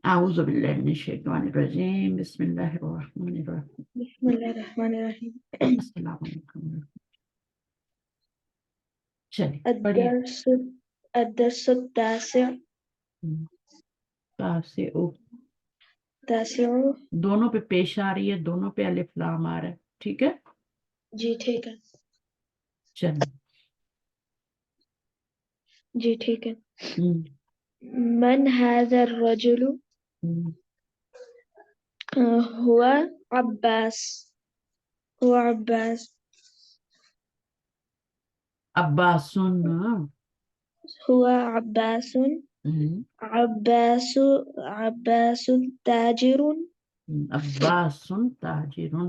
اعوذ باللہ من الشیطان الرجیم بسم اللہ الرحمن الرحیم بسم اللہ الرحمن الرحیم. السلام علیکم. چلیے پڑھیے. الدرس التاسع. تاسع. دونوں پہ پیش آ رہی ہے، دونوں پہ الف لام آ رہا ہے. ٹھیک ہے جی ٹھیک ہے. چلیے. جی ٹھیک ہے. من هذا الرجل؟ هو عباس. هو عباس. عباسن. هو عباس. عباس تاجر. عباسن تاجرن.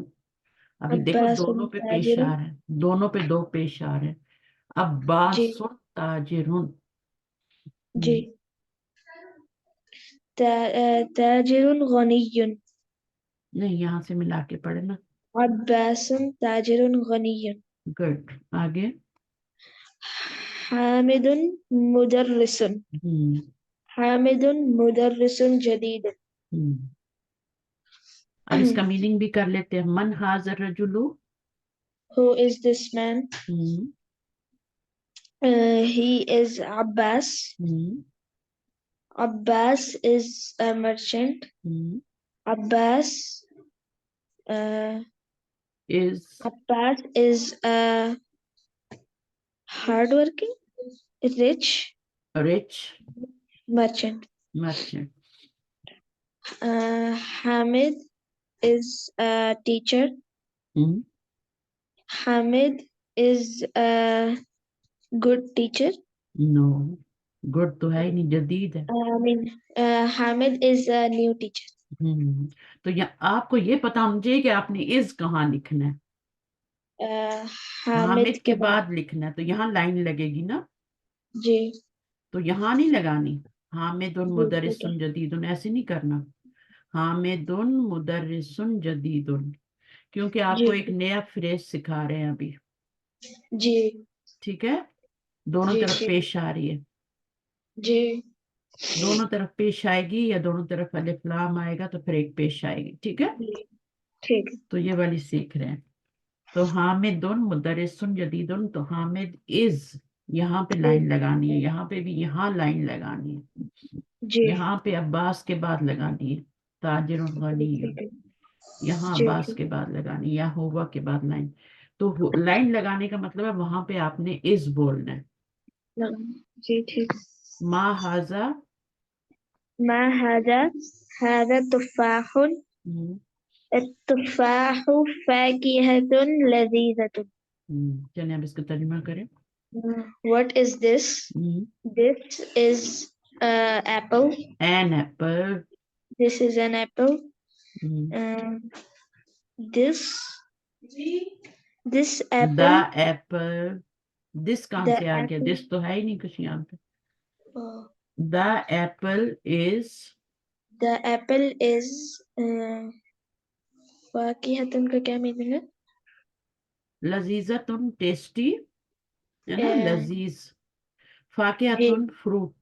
ابھی دیکھو عباس دونوں پہ پیش تاجر. آ رہے ہیں، دونوں پہ دو پیش آ رہے ہیں. جی عباسن تاجرن. جی. تاجر غنی. نہیں یہاں سے ملا کے پڑھے نا. عباس تاجر غنی. گڈ. آگے. حامد مدرس. حامد مدرس جدید. اب اس کا میننگ بھی کر لیتے ہیں. من ھذا الرجل. Who is this man? He is Abbas. Abbas is a merchant. Abbas is a hardworking, rich merchant. Hamid is a teacher. Hamid is a good teacher. No good تو ہے ہی نہیں، جدید ہے. Hamid is a new teacher. تو آپ کو یہ پتا ہونا چاہیے کہ آپ نے از کہاں لکھنا ہے. حامد کے بعد لکھنا ہے، تو یہاں لائن لگے گی نا. جی. تو یہاں نہیں لگانی. حامد مدرس جدید ایسے نہیں کرنا. حامد مدرس جدید، کیونکہ آپ کو ایک نیا فریز سکھا رہے ہیں ابھی. جی ٹھیک ہے. دونوں طرف پیش آ رہی ہے. جی. دونوں طرف پیش آئے گی یا دونوں طرف الف لام آئے گا تو پھر ایک پیش آئے گی. ٹھیک ہے. ٹھیک. تو یہ والی سیکھ رہے ہیں. تو حامد مدرس جدید، تو حامد از یہاں پہ لائن لگانی ہے، یہاں پہ بھی یہاں لائن لگانی ہے، یہاں پہ عباس کے بعد لگانی ہے. تاجر غنی یہاں عباس کے بعد لگانی، یا ہوا کے بعد لائن. تو لائن لگانے کا مطلب ہے وہاں پہ آپ نے از بولنا ہے. جی ٹھیک. ما ھذا. ما هذا. هذا تفاح. التفاح فاكهة لذيذة. چلیں اب اس کا ترجمہ کریں. What is this? This is apple. An apple. This is an apple. This apple. The apple. This کہاں The سے آ گیا؟ apple. this تو ہے ہی نہیں کچھ یہاں پہ. The apple is. The apple is فاکہۃ کا کیا میننگ ہے؟ لذیذۃ ٹیسٹی ہے نا. لذیذ. فاکہۃ فروٹ.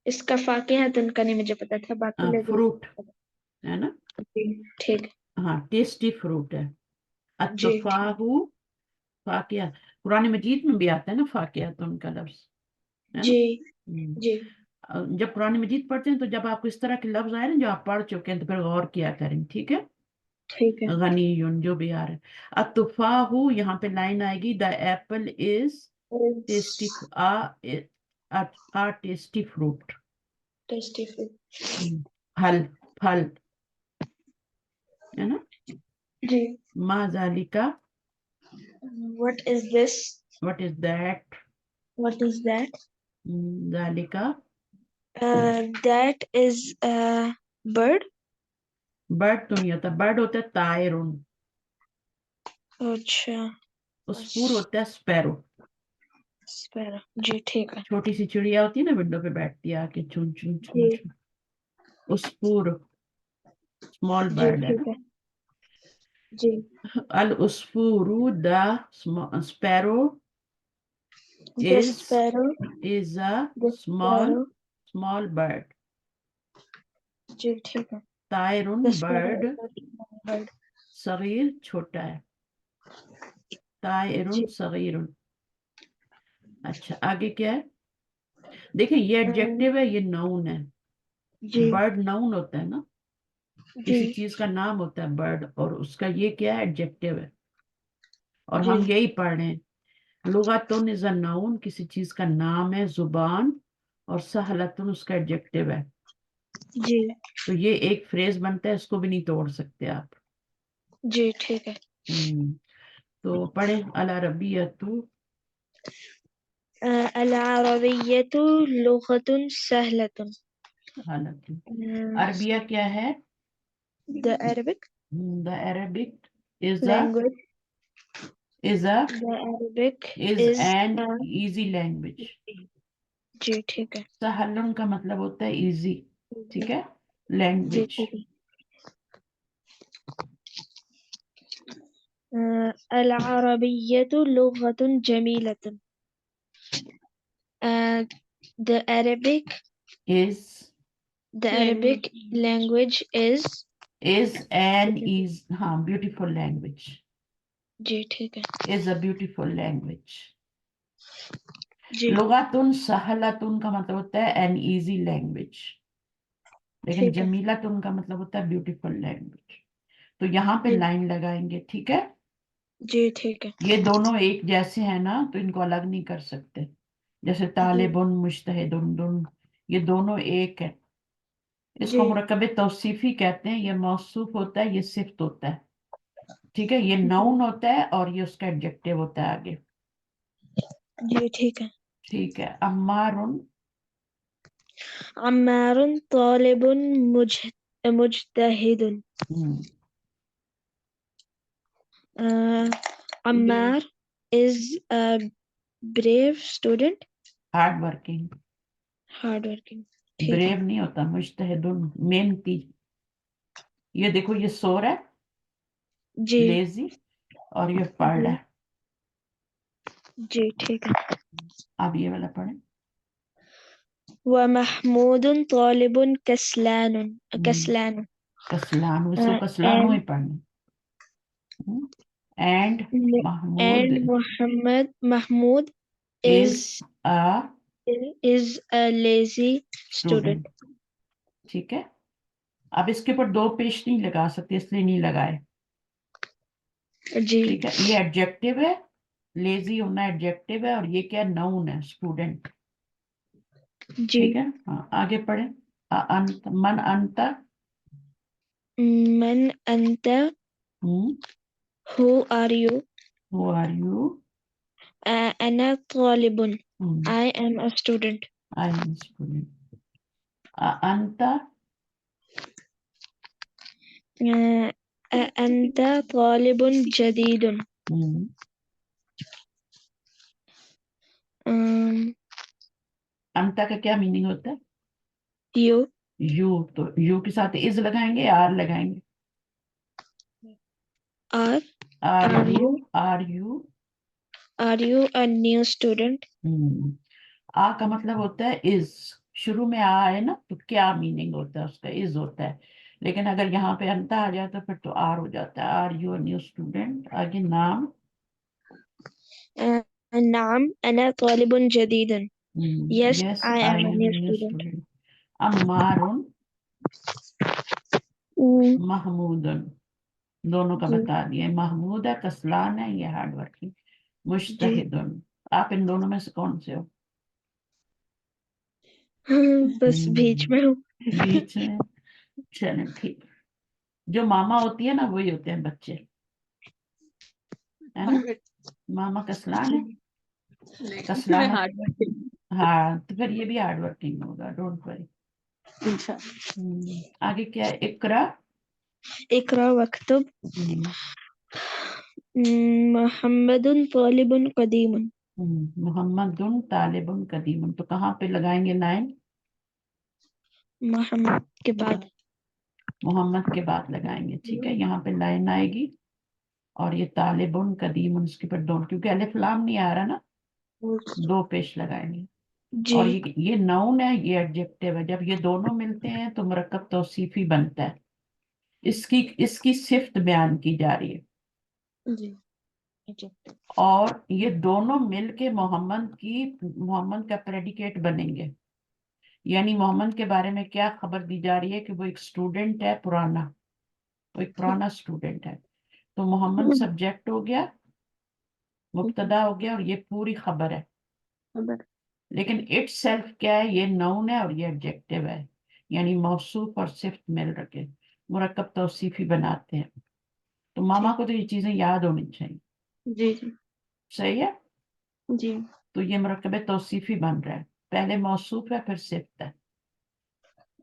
اس کا فاکہۃ کا نہیں مجھے پتا تھا، باقی فروٹ ہے نا. ٹھیک. ہاں ٹیسٹی فروٹ ہے. جی. التفاح فاکہہ. قرآن مجید میں بھی آتا ہے نا فاکہۃ کا لفظ. جی جی. جب قرآن مجید پڑھتے ہیں تو جب آپ کو اس طرح کے لفظ آئے نا جو آپ پڑھ چکے ہیں تو پھر غور کیا کریں. ٹھیک ہے. ٹھیک ہے. غنی جو بھی آ رہا ہے. التفاح یہاں پہ لائن آئے گی. The apple is tasty. Tasty fruit. Tasty fruit. پھل ہے نا. جی. ما ذالکا. What is this? What is that? What is that? ذالکا. That is a bird. Bird تو نہیں ہوتا، برڈ ہوتا ہے طائرن. اچھا. اسپور ہوتا ہے اسپیرو. جی ٹھیک ہے. چھوٹی سی چڑیا ہوتی ہے نا ونڈو پہ بیٹھتی ہے آ کے چن چن چن چن. اسپور اسمال برڈ ہے نا. جی. الاسفور the sparrow The is sparrow. is a The small sparrow. bird. जी ठीक है. तायरुन The sparrow bird is a small bird. Sagir छोटा है. तायरुन जी. सगीरुन. अच्छा आगे क्या है? देखिए ये एडजेक्टिव है, ये नाउन है. जी. बर्ड नाउन होता है ना, जी. किसी चीज का नाम होता है बर्ड, और उसका ये क्या है? एडजेक्टिव है. और जी. हम यही पढ़ रहे हैं. लुगातुन इज अ नाउन, किसी चीज का नाम है, जुबान. और सहलतुन उसका एडजेक्टिव है. जी. तो ये एक फ्रेज बनता है, इसको भी नहीं तोड़ सकते आप. जी ठीक है. तो पढ़े अल अरबियतु. العربية لغة سهلة. हालांकि अरबिया क्या है? The Arabic the Arabic is a language. is a The Arabic is is an a. easy language. जी ठीक है. सहलन का मतलब होता है इजी. ठीक है, जी लैंग्वेज. ठीक है. العربية لغة جميلة. The Arabic is the Arabic language is. an is हाँ beautiful language. जी ठीक है. is a beautiful language. जी लुगातुन सहलतुन का मतलब होता है an easy language. लेकिन ठीक है. जमीलातुन का मतलब होता है ब्यूटीफुल लैंग्वेज. तो यहाँ पे जी. लाइन लगाएंगे. ठीक है, जी ठीक है. ये दोनों एक जैसे हैं ना, तो इनको अलग नहीं कर सकते. जैसे जी. तालिबुन मुज्तहिदुन दुन, ये दोनों एक है. जी. इसको मुरक्कब तौसीफी कहते हैं. ये मौसूफ होता है, ये सिफ्त होता है. ठीक है, ये नाउन होता है और ये उसका एडजेक्टिव होता है आगे. जी ठीक है. ठीक है. अम्मारुन. عمار طالب مجتهد. Ammar is a brave student. Hard working. Hardworking. ठीक है. ब्रेव नहीं होता, मुज्तहिदुन मेहनती. ये देखो, ये सोर है, जी. लेजी. और ये पढ़ जी. है. जी ठीक है. अब ये वाला पढ़े. ومحمود طالب كسلان. कसलान, इसको कसलानो ही And पढ़ना. And Mahmoud Mahmoud is is a a lazy student. Student. ठीक है. अब इसके ऊपर दो पेश नहीं लगा सकते, इसलिए नहीं लगाए. जी. ठीक है, ये एडजेक्टिव है. लेजी होना एडजेक्टिव है, और ये क्या नाउन है? स्टूडेंट. जी. ठीक है. हाँ आगे पढ़े. अंत मन अंत. من أنت? Who are you? Who are you? أنا طالب. I am a student. I am student. अंत. أنت طالب جديد. अंत का क्या मीनिंग होता है? You you. तो यू के साथ इज लगाएंगे या आर लगाएंगे? are are are you. you are you. are you a new student? आ का मतलब होता है इज. शुरू में आ है ना, तो क्या मीनिंग होता है उसका? इज होता है. लेकिन अगर यहाँ पे अंत आ जाए तो फिर तो आर हो जाता है. Are you new student. आगे नाम. نعم أنا طالب جديد. Yes, yes I am I a am new new student. Student. अम्मारुन जी. महमूदन. दोनों का बता दिए. महमूद है, कसलान है, ये हार्ड वर्किंग. जी. मुश्तहिदुन. आप इन दोनों में से कौन से हो? बस बीच में हूँ. बीच में. चलो ठीक. जो मामा होती है ना, वही होते हैं बच्चे, है ना. मामा कसलान है. कसलान. हाँ, तो फिर ये भी हार्ड वर्किंग होगा. Don't worry. आगे क्या है? इकरा. اقرأ واكتب. محمد طالب قديم. मोहम्मदुन तालिबुन कदीमुन. तो कहाँ पे लगाएंगे लाइन? محمد के बाद. मोहम्मद के बाद लगाएंगे. ठीक है, यहाँ पे लाइन आएगी. और ये तालिबुन कदीमुन, इसके ऊपर डोंट, क्योंकि अलिफ लाम नहीं आ रहा ना, दो पेश लगाएंगे। और जी ये नाउन है, ये एडजेक्टिव है। जब ये दोनों मिलते हैं तो मुरक्कब तौसीफी बनता है। इसकी इसकी सिफ्त बयान की जा रही है। जी और ये दोनों मिलके मोहम्मद का प्रेडिकेट बनेंगे। यानी मोहम्मद के बारे में क्या खबर दी जा रही है कि वो एक स्टूडेंट है पुराना, वो एक पुराना स्टूडेंट है। तो मोहम्मद सब्जेक्ट हो गया, मुब्तदा हो गया, और ये पूरी खबर है। लेकिन इट सेल्फ क्या है, ये नाउन है और ये एडजेक्टिव है। यानी मौसूफ और सिफ्त मिल रखे मुरक्कब तौसीफी बनाते हैं। तो मामा को तो ये चीजें याद होनी चाहिए। जी जी सही है। जी तो ये मुरक्कब तौसीफी बन रहा है, पहले मौसूफ है फिर सिफ्त है।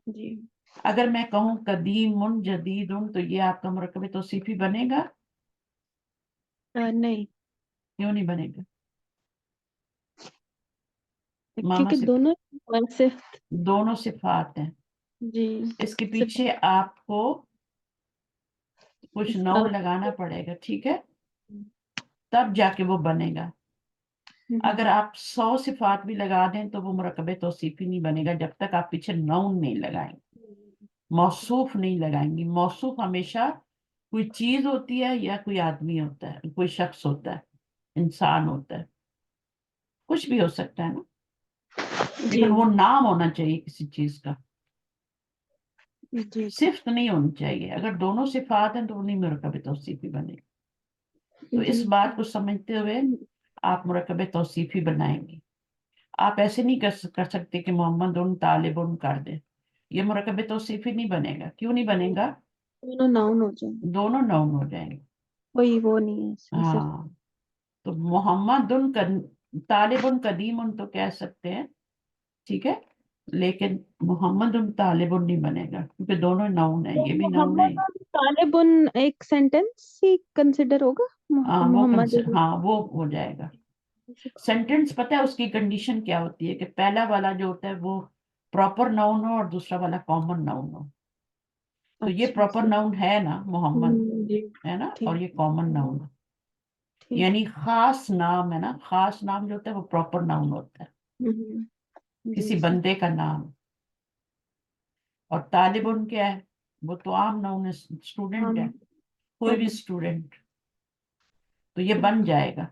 जी अगर मैं कहूँ कदीमुन जदीदुन तो ये आपका मुरक्कब तौसीफी बनेगा? नहीं, क्यों नहीं बनेगा? मामा क्योंकि से दोनों सिर्फ दोनों सिफात हैं। जी इसके सिर्फ पीछे आपको कुछ इसका नाउन लगाना पड़ेगा, ठीक है, तब जाके वो बनेगा। अगर आप 100 सिफात भी लगा दें तो वो मुरक्कब तौसीफी नहीं बनेगा जब तक आप पीछे नाउन नहीं लगाएंगे, मौसूफ नहीं लगाएंगी। मौसूफ हमेशा कोई चीज होती है या कोई आदमी होता है, कोई शख्स होता है, इंसान होता है, कुछ भी हो सकता है ना। जी लेकिन वो नाम होना चाहिए किसी चीज का, जी सिफ्त नहीं होनी चाहिए। अगर दोनों सिफात हैं तो वो नहीं मुरक्कब तौसीफी बनेगी। तो जी इस बात को समझते हुए आप मुरक्कब तौसीफी बनाएंगे। आप ऐसे नहीं कर सकते कि मोहम्मद उन तालिब उन कर दे, ये मुरक्कब तौसीफी नहीं बनेगा। क्यों नहीं बनेगा? दोनों नाउन हो जाएंगे, दोनों नाउन हो जाएंगे। कोई वो नहीं है इसमें सिर्फ। हाँ, तो मोहम्मद उन तालिब उन कदीम उन तो कह सकते हैं, ठीक है, लेकिन मोहम्मद उन तालिब उन नहीं बनेगा क्योंकि दोनों नाउन है, तो ये भी नाउन है। मोहम्मद और तालिबुन एक सेंटेंस ही कंसिडर होगा। हाँ मोहम्मद हाँ वो हो जाएगा। सेंटेंस पता है उसकी कंडीशन क्या होती है कि पहला वाला जो होता है वो प्रॉपर नाउन हो और दूसरा वाला कॉमन नाउन हो। तो ये अच्छा प्रॉपर नाउन है ना मोहम्मद, जी है ना, और ठीक ये कॉमन नाउन है। ठीक यानी खास नाम है ना, खास नाम जो होता है वो प्रॉपर नाउन होता है, जी किसी बंदे का नाम। और तालिबुन क्या है, वो तो आम नाउन है, स्टूडेंट है, हम कोई भी ओके स्टूडेंट। तो ये बन जाएगा।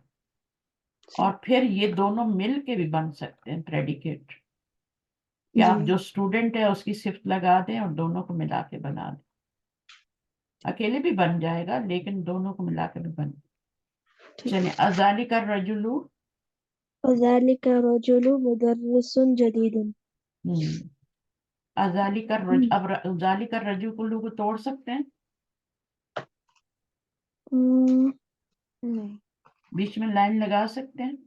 और फिर ये दोनों मिल के भी बन सकते हैं प्रेडिकेट, कि जी आप जो स्टूडेंट है उसकी सिफ्त लगा दें और दोनों को मिला के बना दें। अकेले भी बन जाएगा लेकिन दोनों को मिला के भी बन। ठीक। चलिए, अजाली का रजुलू। وذلك رجل مدرس جديد हम्म अजाली का रज अब अजाली का रजू कुल्लू को तोड़ सकते हैं, नहीं बीच में लाइन लगा सकते हैं।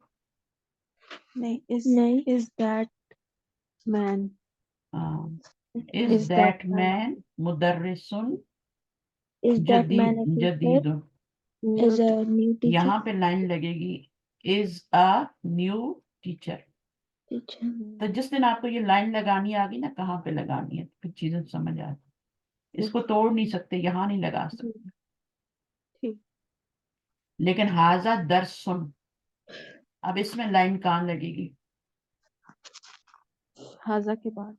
नहीं is that man is is that that man man मुदर्रिसुन is that man a teacher जदीदुन। is a new teacher यहाँ पे लाइन लगेगी, is a new teacher. teacher तो जिस दिन आपको ये लाइन लगानी आ गई ना, कहाँ पे लगानी है, फिर चीजें समझ आती। इसको तोड़ नहीं सकते, यहाँ नहीं लगा सकते। ठीक। लेकिन हाजा दर्स सुन, अब इसमें लाइन कहाँ लगेगी? हाजा के बाद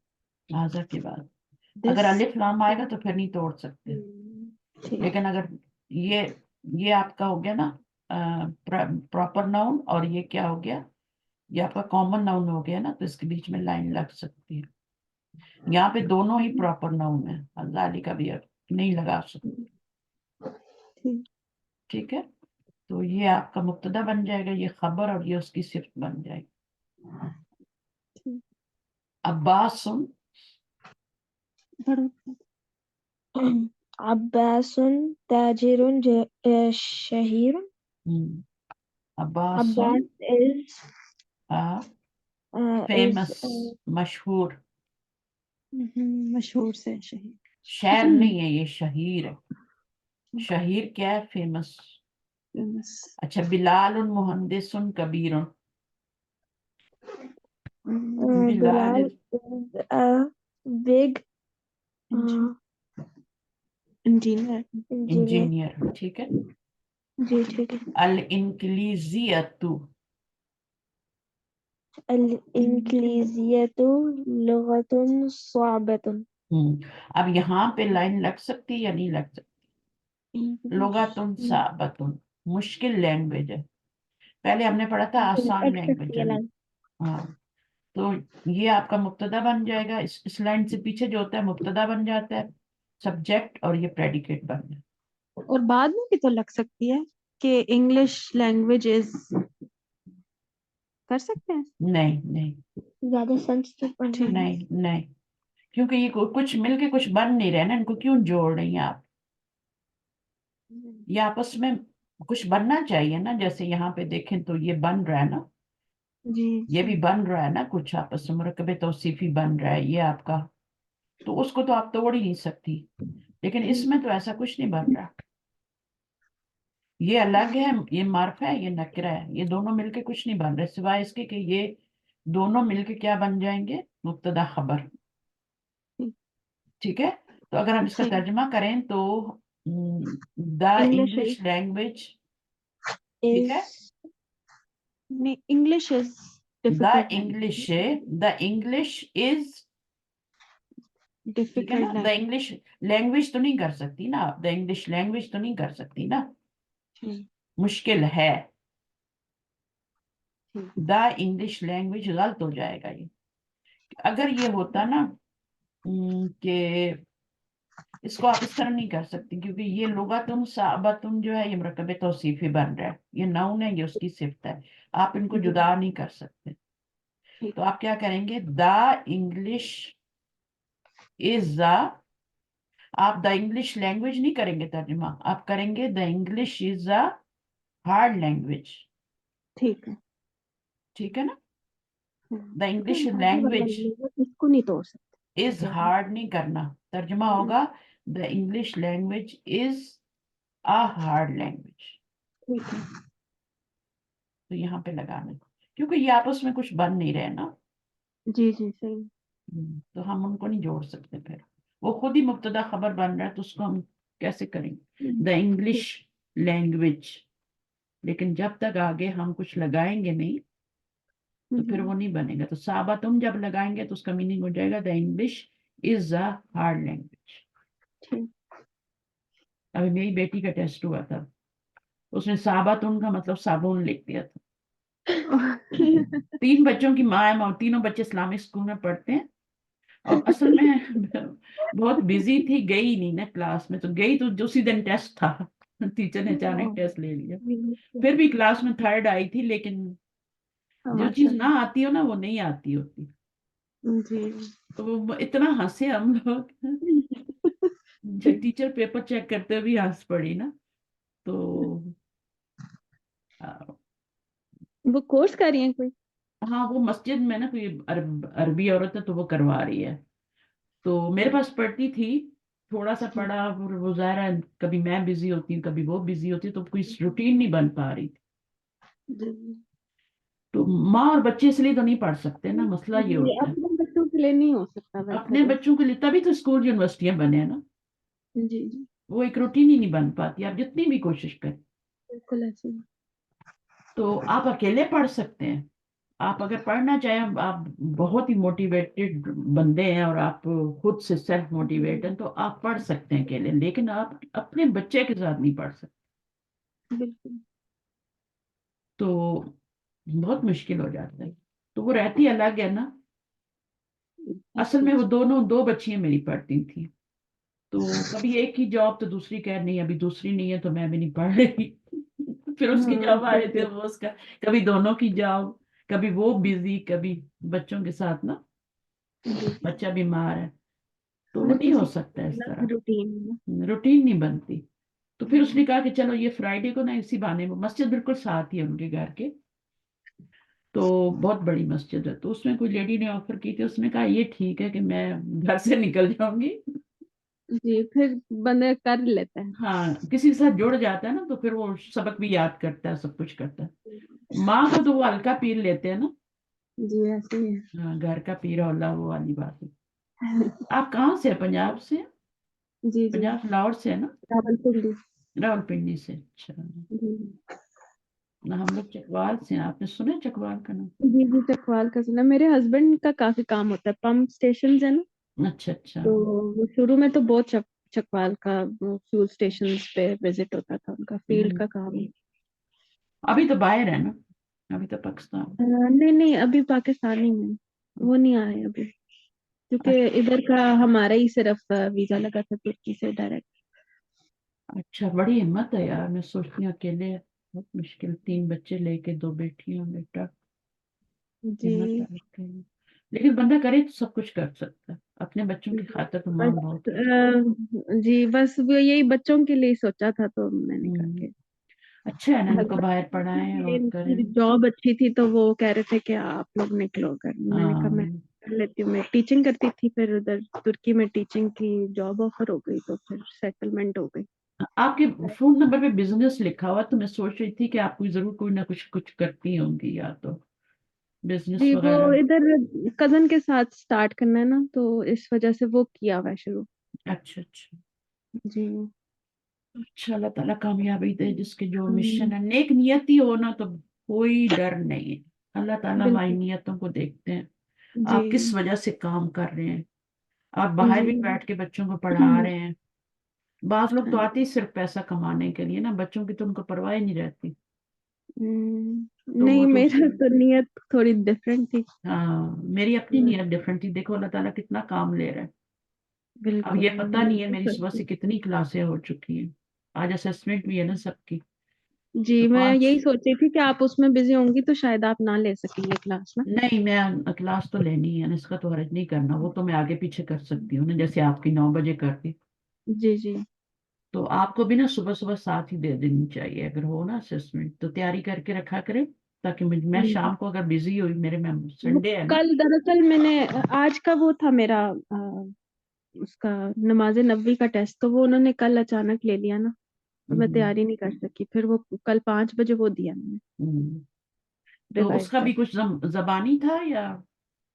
हाजा के बाद। अगर this अलिफ लाम आएगा तो फिर नहीं तोड़ सकते। ठीक लेकिन अगर ये ये आपका हो गया ना प्रॉपर नाउन, और ये क्या हो गया, ये आपका कॉमन नाउन हो गया ना, तो इसके बीच में लाइन लग सकती है। यहाँ पे दोनों ही प्रॉपर नाउन है, अल्लाह का भी नहीं लगा सकते। ठीक ठीक है, तो ये आपका मुब्तदा बन जाएगा, ये खबर, और ये उसकी सिफ्त बन जाएगी। ठीक अब्बास सुन। عباس تاجر شهير अब्बास Abbas सुन is फेमस, मशहूर। मशहूर से शहीद शायर नहीं है, ये शहीर है। शहीर क्या है? फेमस। फेमस अच्छा, बिलाल मुहंदिस कबीर। Bilal Bilal is a big engineer engineer engineer, ठीक है। जी ठीक है अल इंक्लिजियतु, الإنجليزية لغة صعبة. अब यहाँ पे लाइन लग सकती या नहीं लग सकती? लुगातुन साबतुन, मुश्किल लैंग्वेज है। पहले हमने पढ़ा था आसान लग लैंग्वेज सकती है है। लाइन। हाँ, तो ये आपका मुब्तदा बन जाएगा। इस लाइन से पीछे जो होता है मुब्तदा बन जाता है, सब्जेक्ट, और ये प्रेडिकेट बन जाता और बाद में भी तो लग सकती है कि इंग्लिश लैंग्वेज इज, कर सकते हैं। है। नहीं नहीं ज्यादा सेंसिटिव पढ़ना है। नहीं नहीं, क्योंकि ये कुछ मिलके कुछ बन नहीं रहे ना, इनको क्यों जोड़ रही हैं आप? ये आपस में कुछ बनना चाहिए ना, जैसे यहाँ पे देखें तो ये बन रहा है ना, जी ये भी सही। बन रहा है ना, कुछ आपस में मुरकबे तौसीफी बन रहा है ये आपका, तो उसको तो आप तोड़ ही नहीं सकती। लेकिन इसमें तो ऐसा कुछ नहीं बन रहा। ये अलग है, ये मार्फा है, ये नकरा है, ये दोनों मिलके कुछ नहीं बन रहे सिवाय इसके कि ये दोनों मिलके क्या बन जाएंगे, मुब्तदा खबर। ठीक है, तो अगर हम इसका सही। तर्जमा करें तो द इंग्लिश इंग्लिश लैंग्वेज, ठीक इज, है, नहीं English is the difficult English, language. The English is, ठीक है ना, डिफिकल्ट द इंग्लिश लैंग्वेज तो नहीं कर सकती ना आप, द इंग्लिश लैंग्वेज तो नहीं कर सकती ना, लैंग्वेज। मुश्किल है। द इंग्लिश लैंग्वेज गलत हो जाएगा ये। अगर ये होता ना कि इसको आप इस तरह नहीं कर सकती, क्योंकि ये लुगातुन साबतुन जो है ये मुरकब तौसीफी बन रहा है, ये नाउन है, ये उसकी सिफ्त है, आप इनको जुदा नहीं कर सकते। तो आप क्या करेंगे, द इंग्लिश इज द, आप द इंग्लिश लैंग्वेज नहीं करेंगे तर्जुमा, आप करेंगे the English is a hard language. ठीक है। ठीक है ना, द तो इंग्लिश आगे वाला लैंग्वेज लोग इसको नहीं तोड़ इज सकते। हार्ड नहीं करना, तर्जुमा होगा the English language is a hard language. ठीक है। तो यहाँ पे लगाना, क्योंकि ये आपस में कुछ बन नहीं रहे ना। जी जी सही। तो हम उनको नहीं जोड़ सकते, फिर वो खुद ही मुब्तदा खबर बन रहा है, तो उसको हम कैसे करेंगे, द इंग्लिश ठीक। लैंग्वेज। लेकिन जब तक आगे हम कुछ लगाएंगे नहीं तो फिर वो नहीं बनेगा। तो साबा तुम जब लगाएंगे तो उसका मीनिंग हो जाएगा the English is a hard language. ठीक। अभी मेरी बेटी का टेस्ट हुआ था, उसने साबा तुम का मतलब साबुन लिख दिया था। 3 बच्चों की माँ है, माँ तीनों बच्चे इस्लामिक स्कूल में पढ़ते हैं, और असल में बहुत बिजी थी, गई नहीं ना क्लास में, तो गई तो उसी दिन टेस्ट था, टीचर ने अचानक टेस्ट ले लिया। फिर भी क्लास में थर्ड आई थी, लेकिन जो चीज ना माशाल्लाह। आती हो ना वो नहीं आती होती। जी। तो वो इतना हंसे हम लोग, जब टीचर पेपर चेक करते हुए भी हंस पड़ी ना। तो आ, वो कोर्स कर रही हैं कोई? हाँ, वो मस्जिद में ना कोई अरबी औरत है, तो वो करवा रही है। तो मेरे पास पढ़ती थी, थोड़ा सा पढ़ा, और वो ज़ाहिर है कभी मैं बिजी होती हूँ कभी वो बिजी होती है, तो कोई रूटीन नहीं बन पा रही थी। तो माँ और बच्चे इसलिए तो नहीं पढ़ सकते ना, मसला ये जी, होता है। अपने बच्चों के लिए नहीं हो सकता वैसे अपने तो। बच्चों के लिए तभी तो स्कूल यूनिवर्सिटियां बने हैं ना, जी जी वो एक रूटीन ही नहीं बन पाती, आप जितनी भी कोशिश करें। बिल्कुल ऐसे ही। तो आप अकेले पढ़ सकते हैं, आप अगर पढ़ना चाहें, आप बहुत ही मोटिवेटेड बंदे हैं और आप खुद से सेल्फ मोटिवेट हैं, तो आप पढ़ सकते हैं अकेले, लेकिन आप अपने बच्चे के साथ नहीं पढ़ सकते। बिल्कुल। तो बहुत मुश्किल हो जाता है। तो वो रहती अलग है ना। असल अच्छा में वो अच्छा। दोनों दो बच्चियां मेरी पढ़ती थी, तो कभी एक की जॉब तो दूसरी कह नहीं, अभी दूसरी नहीं है तो मैं भी नहीं पढ़ रही। फिर उसके जब आए थे बिल्कुल। वो उसका, कभी दोनों की जॉब, कभी वो बिजी, कभी बच्चों के साथ ना, जी। बच्चा बीमार है, तो वो हर नहीं हो किसी सकता की इस अलग तरह, रूटीन है। रूटीन नहीं बनती। तो फिर उसने कहा कि चलो ये फ्राइडे को ना इसी बहाने, मस्जिद बिल्कुल साथ ही है उनके घर के, तो बहुत बड़ी मस्जिद है, तो उसमें कोई लेडी ने ऑफर की थी, उसने कहा ये ठीक है कि मैं घर से निकल जाऊंगी। जी फिर बंदे कर लेते हैं। हाँ, किसी के साथ जुड़ जाता है ना, तो फिर वो सबक भी याद करता है, सब कुछ करता है। माँ को तो वो हल्का पीर लेते हैं ना। जी ऐसे ही हाँ, घर का पीर हौला, वो वाली बात है। है। आप कहाँ से है, पंजाब से हैं? जी जी। पंजाब लाहौर से है ना? रावलपिंडी। रावलपिंडी से, अच्छा। जी। हम लोग चकवाल से हैं, आपने सुना है चकवाल का नाम? जी जी, चकवाल का सुना। मेरे हस्बैंड का काफी काम होता है, पंप स्टेशन है ना, अच्छा अच्छा। तो वो शुरू में तो बहुत चकवाल का फ्यूल स्टेशन पे विजिट होता था, उनका फील्ड हम्म, का काम है। अभी तो बाहर है ना, अभी तो पाकिस्तान। नहीं नहीं, अभी पाकिस्तानी में वो नहीं आए अभी, क्योंकि इधर का हमारा ही सिर्फ वीजा लगा था तुर्की से डायरेक्ट। अच्छा, बड़ी हिम्मत है यार, मैं सोचती हूँ अकेले बहुत मुश्किल, 3 बच्चे लेके, 2 बेटियां बेटा, जी हिम्मत आ रखी है। लेकिन बंदा करे तो सब कुछ कर सकता है, अपने बच्चों की खातिर तो माँ बस बहुत कुछ कर। जी, बस वो यही बच्चों के लिए सोचा था तो मैंने कहा हम्म, कि अच्छा है ना, इनको बाहर पढ़ाएं और करें। मेरी जॉब अच्छी थी तो वो कह रहे थे कि आप लोग निकलो कर, मैंने कहा मैं हाँ, कर लेती हूँ। मैं टीचिंग करती थी, फिर उधर तुर्की में टीचिंग की जॉब ऑफर हो गई तो फिर सेटलमेंट हो गई। आपके फोन नंबर पे बिजनेस लिखा हुआ, तो मैं सोच रही थी कि आप कोई जरूर कोई ना कुछ कुछ करती होंगी, या तो बिजनेस जी, वो वगैरह। इधर कजन के साथ स्टार्ट करना है ना, तो इस वजह से वो किया हुआ है शुरू। अच्छा अच्छा। जी। अच्छा, अल्लाह ताला कामयाबी दे, जिसके जो मिशन हम्म, है, नेक नियति हो ना तो कोई डर नहीं है। अल्लाह ताला हमारी बिल्कुल। नियतों को देखते हैं। जी आप किस वजह से काम कर रहे हैं, आप बाहर जी। भी बैठ के बच्चों को पढ़ा रहे हैं। बाज लोग हाँ तो जी। आते ही सिर्फ पैसा कमाने के लिए ना, बच्चों की तो उनको परवाह ही नहीं रहती। तो वो नहीं, तो मेरा उससे, तो नियत थोड़ी डिफरेंट थी। हाँ, मेरी अपनी हम्म, नीयत डिफरेंट थी, देखो अल्लाह ताला कितना काम ले रहा है। अब बिल्कुल। ये पता मैं नहीं है भी मेरी सुबह से सोचती कितनी क्लासें हो चुकी हैं, आज असेसमेंट भी है ना सबकी। जी, तो मैं पांच, यही सोच रही थी कि आप उसमें बिजी होंगी तो शायद आप ना ले सकेंगे क्लास ना। नहीं मैं क्लास तो लेनी है ना, इसका तो हर्ज नहीं करना, वो तो मैं आगे पीछे कर सकती हूँ ना, जैसे आपकी 9 बजे कर दी। जी जी। तो आपको भी ना सुबह सुबह साथ ही दे देनी चाहिए, अगर हो ना असेसमेंट तो तैयारी करके रखा करें, ताकि मैं हम्म। शाम को अगर बिजी हुई, मेरे में वो संडे है ना। कल दरअसल मैंने आज का वो था मेरा उसका नमाज नबी का टेस्ट, तो वो उन्होंने कल अचानक ले लिया ना, तो मैं हम्म, तैयारी नहीं कर सकी, फिर वो कल 5 बजे वो दिया मैंने हम्म। तो रिवाइज उसका कर। भी कुछ जबानी था या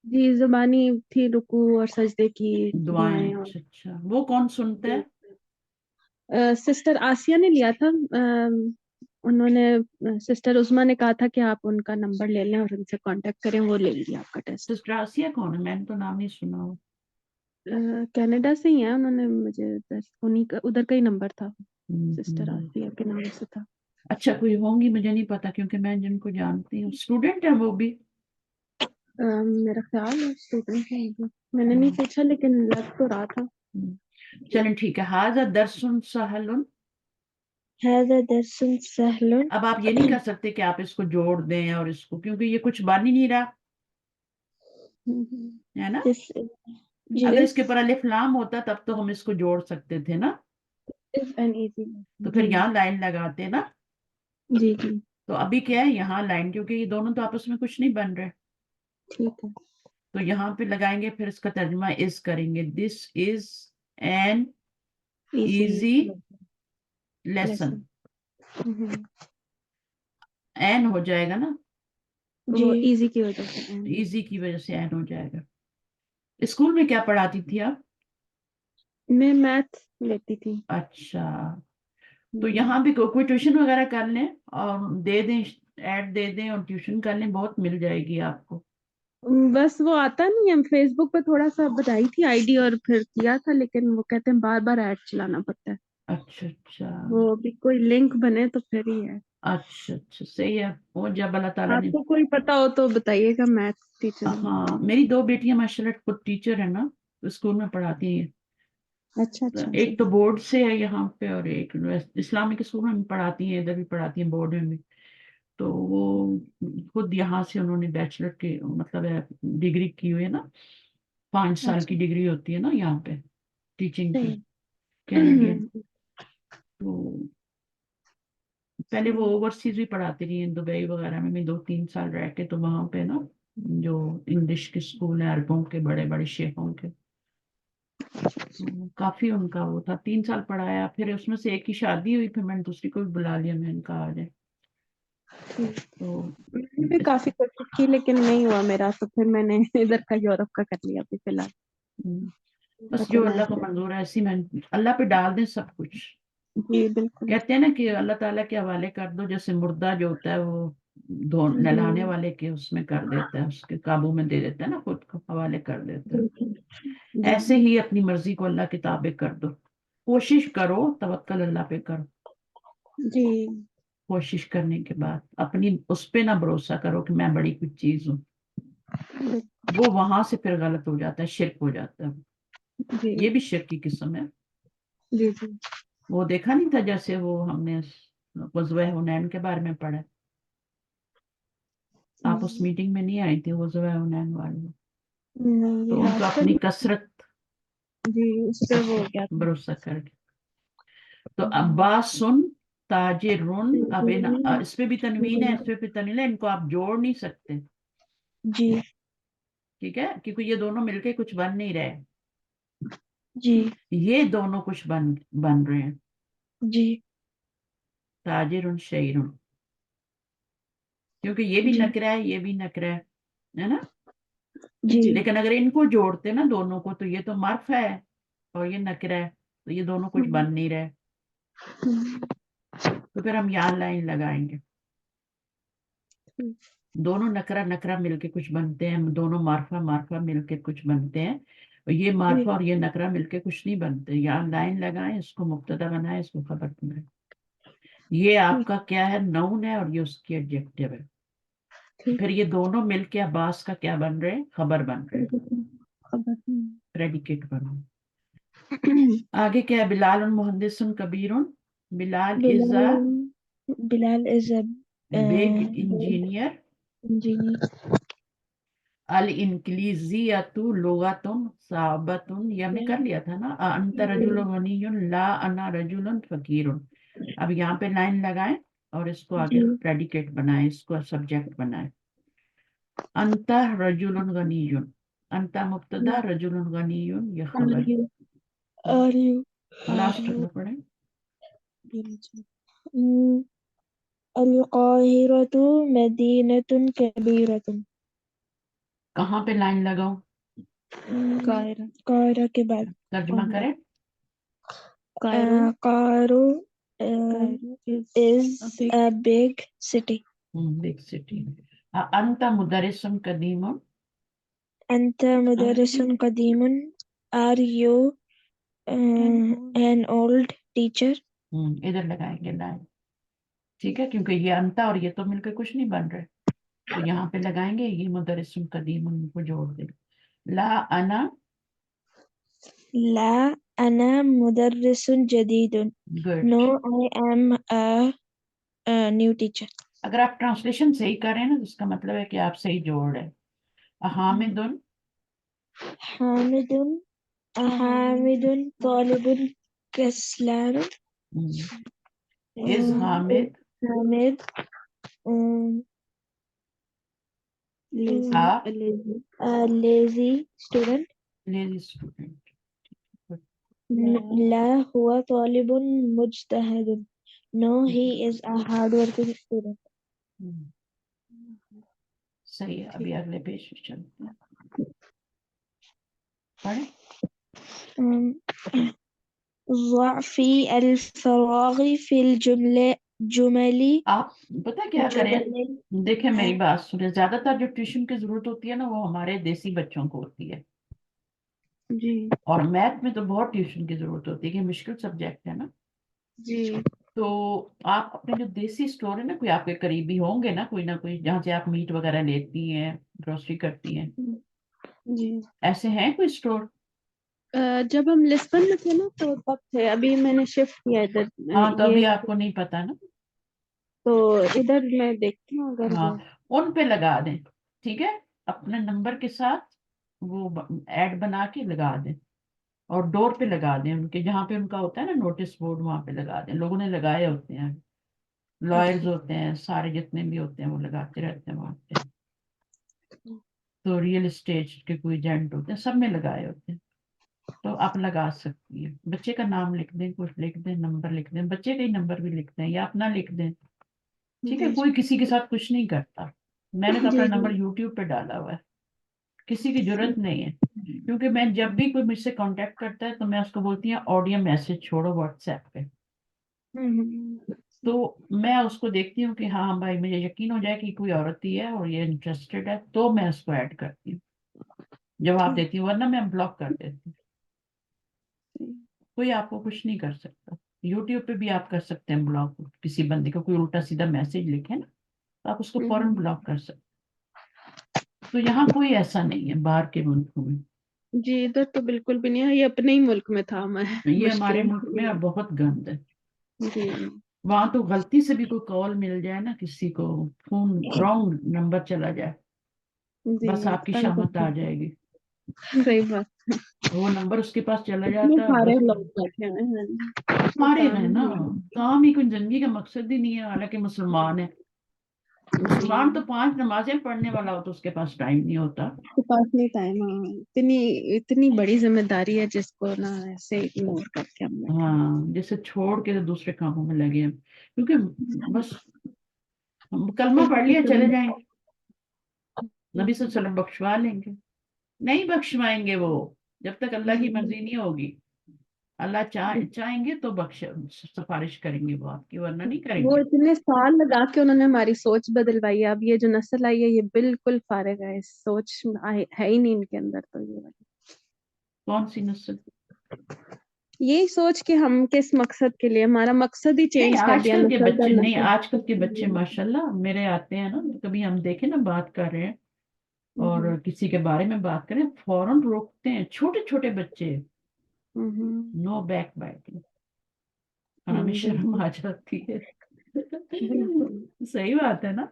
जी, जुबानी थी, रुकू और सजदे की दुआएं? दुआएं। और अच्छा अच्छा, वो कौन सुनता है? सिस्टर आसिया ने लिया था। उन्होंने सिस्टर उस्मा ने कहा था कि आप उनका नंबर ले लें और उनसे कांटेक्ट करें, वो ले लिया आपका टेस्ट। सिस्टर आसिया कौन है, मैंने तो नाम नहीं सुना हो। कनाडा से ही है, उन्होंने मुझे उन्हीं का उधर का ही नंबर था, सिस्टर हम्म। आसिया के नाम से था। अच्छा, कोई होंगी, मुझे नहीं पता, क्योंकि मैं जिनको जानती हूँ स्टूडेंट है वो भी। मेरा ख्याल है स्टूडेंट है वो। मैंने नहीं हम्म, पूछा लेकिन लग तो रहा था। चलें ठीक है, हाजा दरसुन सहलन। هذا درس سهل. अब आप ये नहीं कर सकते कि आप इसको जोड़ दें और इसको, क्योंकि ये कुछ बन ही नहीं रहा है ना। This is, अगर जी, इसके ऊपर अलिफ लाम होता तब तो हम इसको जोड़ सकते थे ना, is an easy. तो फिर जी यहाँ लाइन लगाते ना। जी जी। तो अभी क्या है, यहाँ लाइन, क्योंकि ये दोनों तो आपस में कुछ नहीं बन रहे, ठीक है। तो यहाँ पे लगाएंगे, फिर इसका तर्जुमा इज करेंगे, this is an Easy easy lesson. lesson. हम्म, एन हो जाएगा ना, वो इजी की वजह से इजी की वजह से एन हो जाएगा। स्कूल में क्या पढ़ाती थी आप? मैं मैथ लेती थी। अच्छा, तो हम्म, यहाँ भी कोई ट्यूशन वगैरह कर लें और दे दें, ऐड दे दें और ट्यूशन कर लें, बहुत मिल जाएगी आपको। बस वो आता नहीं है, फेसबुक पे थोड़ा सा बताई थी आईडी और फिर किया था, लेकिन वो कहते हैं बार बार ऐड चलाना पड़ता है। अच्छा अच्छा। वो अभी कोई लिंक बने तो फिर ही है। अच्छा अच्छा, सही है, वो जब अल्लाह ताला ने। आपको कोई पता हो तो बताइएगा, मैथ टीचर हूँ। हाँ, मेरी 2 बेटियां माशाल्लाह खुद टीचर है ना, तो स्कूल में पढ़ाती हैं। अच्छा तो अच्छा एक सही। तो बोर्ड से है यहाँ पे, और एक इस्लामिक स्कूल में भी पढ़ाती हैं, इधर भी पढ़ाती हैं बोर्ड में भी। तो वो खुद यहाँ से उन्होंने बैचलर की मतलब है डिग्री की हुई है ना, 5 साल की अच्छा डिग्री होती है ना यहाँ पे टीचिंग की, सही। कैनेडियन। तो पहले वो सही। ओवरसीज भी पढ़ाती रही हैं, दुबई वगैरह में भी 2-3 साल रह के, तो वहां पे ना जो इंग्लिश के स्कूल है अरबों के, बड़े बड़े शेखों के, तो काफी उनका वो था, 3 साल पढ़ाया, फिर उसमें से एक की शादी हुई, फिर मैंने दूसरी को भी बुला लिया, मैंने कहा आ जाए। ठीक। तो मैंने भी काफी कोशिश की लेकिन नहीं हुआ मेरा, तो फिर मैंने इधर का यूरोप का कर लिया अभी फिलहाल। बस जो चला अल्लाह को है। मंजूर है, ऐसी मैं, अल्लाह पे डाल दें सब कुछ। جی بالکل. کہتے ہیں نا کہ اللہ تعالیٰ کے حوالے کر دو، جیسے مردہ جو ہوتا ہے وہ نہلانے والے کے اس میں کر دیتا ہے، اس کے قابو میں دے دیتا ہے نا، خود کو حوالے کر دیتا ہے. جی ایسے ہی اپنی مرضی کو اللہ کے تابع کر دو، کوشش کرو، توکل اللہ پہ کرو. جی کوشش کرنے کے بعد اپنی اس پہ نہ بھروسہ کرو کہ میں بڑی کچھ چیز ہوں، وہ وہاں سے پھر غلط ہو جاتا ہے، شرک ہو جاتا ہے. جی یہ بھی شرک کی قسم ہے. جی جی وہ دیکھا نہیں تھا جیسے وہ ہم نے غزوہ حنین کے بارے میں پڑھا، آپ اس میٹنگ میں نہیں آئی تھی غزوہ حنین والے، نہیں تو یہ ان کا لاسٹ اپنی کثرت جی اس پہ وہ ہو گیا تھا. بھروسہ کر کے. تو عباس تاجرون، اب اس پہ بھی تنوین ہے، اس پہ بھی تنوین ہے، ان کو آپ جوڑ نہیں سکتے، جی ٹھیک ہے، کیونکہ یہ دونوں مل کے کچھ بن نہیں رہے، جی یہ دونوں کچھ بن رہے ہیں. جی تاجر شعیر، کیونکہ یہ بھی جی نکرا ہے، یہ بھی نکرا ہے نا. جی لیکن اگر ان کو جوڑتے نا دونوں کو، تو یہ تو مرف ہے اور یہ نکرا ہے، تو یہ دونوں کچھ بن نہیں رہے. تو پھر ہم یہاں لائن لگائیں گے، دونوں نکرا نکرا مل کے کچھ بنتے ہیں، دونوں معرفہ معرفہ مل کے کچھ بنتے ہیں، اور یہ معرفہ اور یہ نکرا مل کے کچھ نہیں بنتے. یہاں لائن لگائیں، اس کو مبتدا بنائیں، اس کو خبر بنائیں. یہ آپ کا کیا ہے، نون ہے، اور یہ اس کی ایڈجیکٹو ہے. پھر یہ دونوں مل کے عباس کا کیا بن رہے ہیں، خبر بن رہے ہیں، پریڈیکیٹ بن رہے ہیں. آگے کیا ہے، بلال محدث کبیر، بلال از اے بلال از اے بگ انجینئر، انجینئر. الانکلیزیۃ لغۃ صعبۃ، یہ ہم نے کر لیا تھا نا، انت رجل غنی لا انا رجل فقیر. اب یہاں پہ لائن لگائیں اور اس کو آگے پریڈیکیٹ بنائیں، اس کو سبجیکٹ بنائیں. انت رجل غنی، انت مبتدا، رجل غنی یہ خبر. Are you لاسٹ میں پڑھیں. القاہرۃ مدینۃ کبیرۃ. کہاں پہ لائن لگاؤ، قاہرہ کے بعد ترجمہ کریں. Cairo is a big city. Big city. انت مدرس قدیم، أنت مدرس قديم. Are you an old teacher? ادھر لگائیں گے لائن، ٹھیک ہے، کیونکہ یہ انتا اور یہ تو مل کے کچھ نہیں بن رہے، تو یہاں پہ لگائیں گے یہ مدرس قدیم، ان کو جوڑ دیں. لا انا، لا أنا مدرس جديد. Good. No, I am a new teacher. اگر آپ ٹرانسلیشن صحیح کریں نا، تو اس کا مطلب ہے کہ آپ صحیح جوڑ رہے ہیں. حامد، حامد حامد طالب كسلان. Is Hamid Hamid a lazy student. Lazy student. لا هو طالب مجتهد. No, he is a hardworking student. صحیح ہے. ابھی اگلے پیج پہ چلتے ہیں، پڑھیں. ضع في الفراغ في جمل. آپ پتہ کیا کریں، دیکھیں میری بات سنیں، زیادہ تر جو ٹیوشن کی ضرورت ہوتی ہے نا، وہ ہمارے دیسی بچوں کو ہوتی ہے. جی اور میتھ میں تو بہت ٹیوشن کی ضرورت ہوتی ہے، کہ مشکل سبجیکٹ ہے نا. جی تو آپ اپنے جو دیسی اسٹور ہے نا، کوئی آپ کے قریبی ہوں گے نا، کوئی نہ کوئی، جہاں سے آپ میٹ وغیرہ لیتی ہیں، گروسری کرتی ہیں، جی. ایسے ہیں کوئی اسٹور؟ جب ہم لسبن میں تھے نا تو تب تھے، ابھی میں نے شفٹ کیا ادھر. ہاں، تو یہ ابھی آپ کو نہیں پتا نا. تو ادھر میں دیکھتی ہوں اگر ہاں، وہ. ان پہ لگا دیں، ٹھیک ہے، اپنے نمبر کے ساتھ وہ ایڈ بنا کے لگا دیں، اور ڈور پہ لگا دیں، ان کے جہاں پہ ان کا ہوتا ہے نا نوٹس بورڈ، وہاں پہ لگا دیں. لوگوں نے لگائے ہوتے ہیں، لائرز ہوتے ہیں، سارے جتنے بھی ہوتے ہیں وہ لگاتے رہتے ہیں وہاں پہ. تو ریئل اسٹیٹ کے کوئی ایجنٹ ہوتے ہیں، سب میں لگائے ہوتے ہیں، تو آپ لگا سکتی ہیں. بچے کا نام لکھ دیں، کچھ لکھ دیں، نمبر لکھ دیں، بچے کا ہی نمبر بھی لکھ دیں یا اپنا لکھ دیں، ٹھیک ہے. کوئی کسی کے ساتھ کچھ نہیں کرتا. میں نے تو اپنا نمبر یوٹیوب پہ ڈالا ہوا ہے، کسی کی ضرورت نہیں ہے، کیونکہ میں جب بھی کوئی مجھ سے کانٹیکٹ کرتا ہے تو میں اس کو بولتی ہوں آڈیو میسج چھوڑو واٹس ایپ پہ. تو میں اس کو دیکھتی ہوں کہ ہاں بھائی مجھے یقین ہو جائے کہ کوئی عورت ہی ہے اور یہ انٹرسٹڈ ہے تو میں اس کو ایڈ کرتی ہوں، جواب دیتی ہوں، ورنہ میں بلاک کر دیتی ہوں۔ کوئی آپ کو کچھ نہیں کر سکتا۔ یوٹیوب پہ بھی آپ کر سکتے ہیں بلاک، کسی بندے کو کوئی الٹا سیدھا میسج لکھے نا تو آپ اس کو فوراً بلاک کر سکتے۔ تو یہاں کوئی ایسا نہیں ہے باہر کے ملکوں میں، جی ادھر تو بالکل بھی نہیں ہے، یہ اپنے ہی ملک میں تھا میں یہ مشکل ہمارے ملک میں بہت گند ہے۔ جی وہاں تو غلطی سے بھی کوئی کال مل جائے نا کسی کو، فون رانگ نمبر چلا جائے، جی بس آپ کی تنگ شامت کرتے آ ہیں، جائے گی۔ صحیح بات ہے، وہ نمبر اس کے پاس چلا اتنے جاتا ہے سارے بس۔ لوگ بیٹھے ہوئے ہیں، کوئی مارے کام ہیں نا، نہیں کام ہی کوئی زندگی کا مقصد ہی نہیں ہے، حالانکہ مسلمان ہے۔ ہے۔ جی مسلمان تو 5 نمازیں پڑھنے والا ہو تو اس کے پاس ٹائم نہیں ہوتا۔ کے پاس نہیں ٹائم، ہاں اتنی بڑی ذمہ داری ہے جس کو نا ایسے اگنور کر کے ہم بیٹھے ہیں۔ ہاں جیسے چھوڑ کے تو دوسرے کاموں میں لگے ہیں، کیونکہ بس کلمہ پڑھ لیا چلے جائیں گے، نبی صلی اللہ علیہ وسلم بخشوا لیں گے۔ نہیں بخشوائیں گے وہ، جب تک اللہ کی مرضی نہیں ہوگی۔ اللہ چاہیں گے تو سفارش کریں گے وہ آپ کی، ورنہ نہیں کریں وہ گے۔ اتنے سال لگا کے انہوں نے ہماری سوچ بدلوائی ہے، اب یہ جو نسل آئی ہے یہ بالکل فارغ ہے، اس سوچ ہے ہی نہیں ان کے اندر، تو یہ والی کون سی نسل؟ یہی سوچ کہ ہم کس مقصد کے لیے، ہمارا مقصد ہی نہیں چینج کر آج دیا کل کے نسل در بچے نہیں، نسل۔ آج کل کے بچے ماشاءاللہ میرے آتے ہیں نا، کبھی ہم دیکھیں نا بات کر رہے ہیں اور کسی کے بارے میں بات کریں فوراً روکتے ہیں، چھوٹے چھوٹے بچے، نو بیک بائٹنگ، اور ہمیں شرم بالکل آ جاتی ہے۔ بالکل، صحیح بات ہے نا۔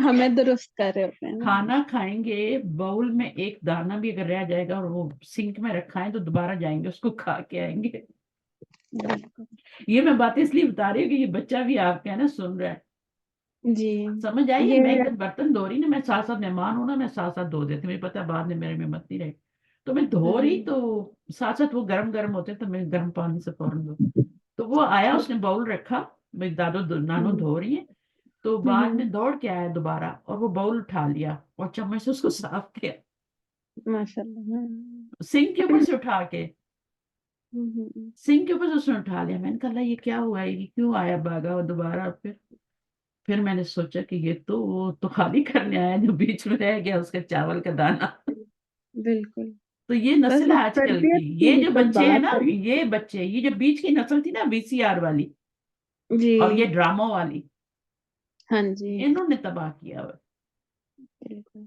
ہمیں درست کر رہے ہوتے ہیں نا۔ کھانا کھائیں گے، باؤل میں ایک دانہ بھی اگر رہ جائے گا اور وہ سنک میں رکھا ہے تو دوبارہ جائیں گے اس کو کھا کے آئیں گے۔ بالکل یہ میں باتیں اس لیے بتا رہی ہوں کہ یہ بچہ بھی آپ کا نا سن رہا ہے، جی سمجھ آئیے۔ میں یہ جب برتن دھو رہی نا، میں ساتھ ساتھ مہمان ہوں نا، میں ساتھ ساتھ دھو دیتی ہوں، مجھے پتا ہے بعد میں میرے میں مت نہیں رہے، تو میں دھو رہی تو ساتھ ساتھ وہ گرم گرم ہوتے تو میں گرم پانی سے فوراً دھو، تو وہ آیا اس نے باؤل رکھا، میری نانو دھو رہی ہیں، تو بعد میں دوڑ کے آیا دوبارہ اور وہ باؤل اٹھا لیا اور چمچ سے اس کو صاف کیا، ماشاء اللہ، سنک کے اوپر سے اٹھا کے، سنک کے اوپر سے اس نے اٹھا لیا۔ میں نے کہا اللہ یہ کیا ہوا ہے، یہ کیوں آیا بھاگا اور دوبارہ؟ پھر میں نے سوچا کہ یہ تو وہ تو خالی کرنے آیا جو بیچ میں رہ گیا اس کا چاول کا دانہ۔ بالکل، تو یہ بس نسل ہے اس آج کل کی، تربیت یہ کی جو کوئی بچے ہیں نا، بات ہے۔ یہ بچے، یہ جو بیچ کی نسل تھی نا VCR والی جی اور یہ ڈراموں والی، ہاں جی انہوں نے تباہ کیا ہوا۔ بالکل،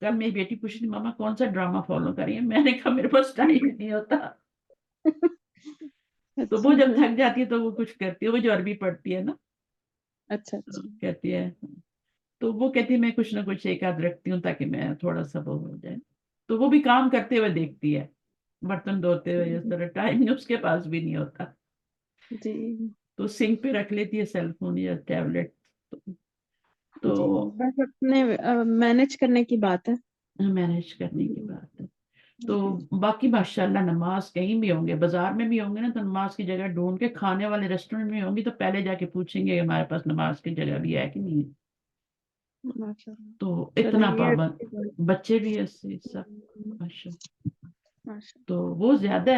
کل میری بیٹی پوچھ رہی ماما کون سا ڈرامہ فالو کری ہے، میں نے کہا میرے پاس ٹائم نہیں ہوتا۔ تو وہ اچھا جب تھک جاتی ہے تو وہ کچھ کرتی ہے، وہ جو عربی پڑھتی ہے نا، اچھا اچھا، کہتی ہے، تو وہ کہتی ہے میں کچھ نہ کچھ ایک آدھ رکھتی ہوں تاکہ میں تھوڑا سا وہ ہو جائے، تو وہ بھی کام کرتے ہوئے دیکھتی ہے، برتن دھوتے ہوئے، اس طرح ٹائم اس کے پاس بھی نہیں ہوتا، جی تو سنک پہ رکھ لیتی ہے سیل فون یا ٹیبلٹ۔ تو جی بس اپنے مینج کرنے کی بات ہے۔ مینج کرنے کی بات ہے۔ تو جی باقی ماشاءاللہ نماز کہیں بھی ہوں گے، بازار میں بھی ہوں گے نا، تو نماز کی جگہ ڈھونڈ کے، کھانے والے ریسٹورینٹ میں ہوں گی تو پہلے جا کے پوچھیں گے ہمارے پاس نماز کی جگہ بھی ہے کہ نہیں ہے۔ ماشاء اللہ، تو چلے اتنا یہ پابند، اچھی بات بچے بھی ایسے سب ہے۔ ماشاء۔ ماشاء تو وہ زیادہ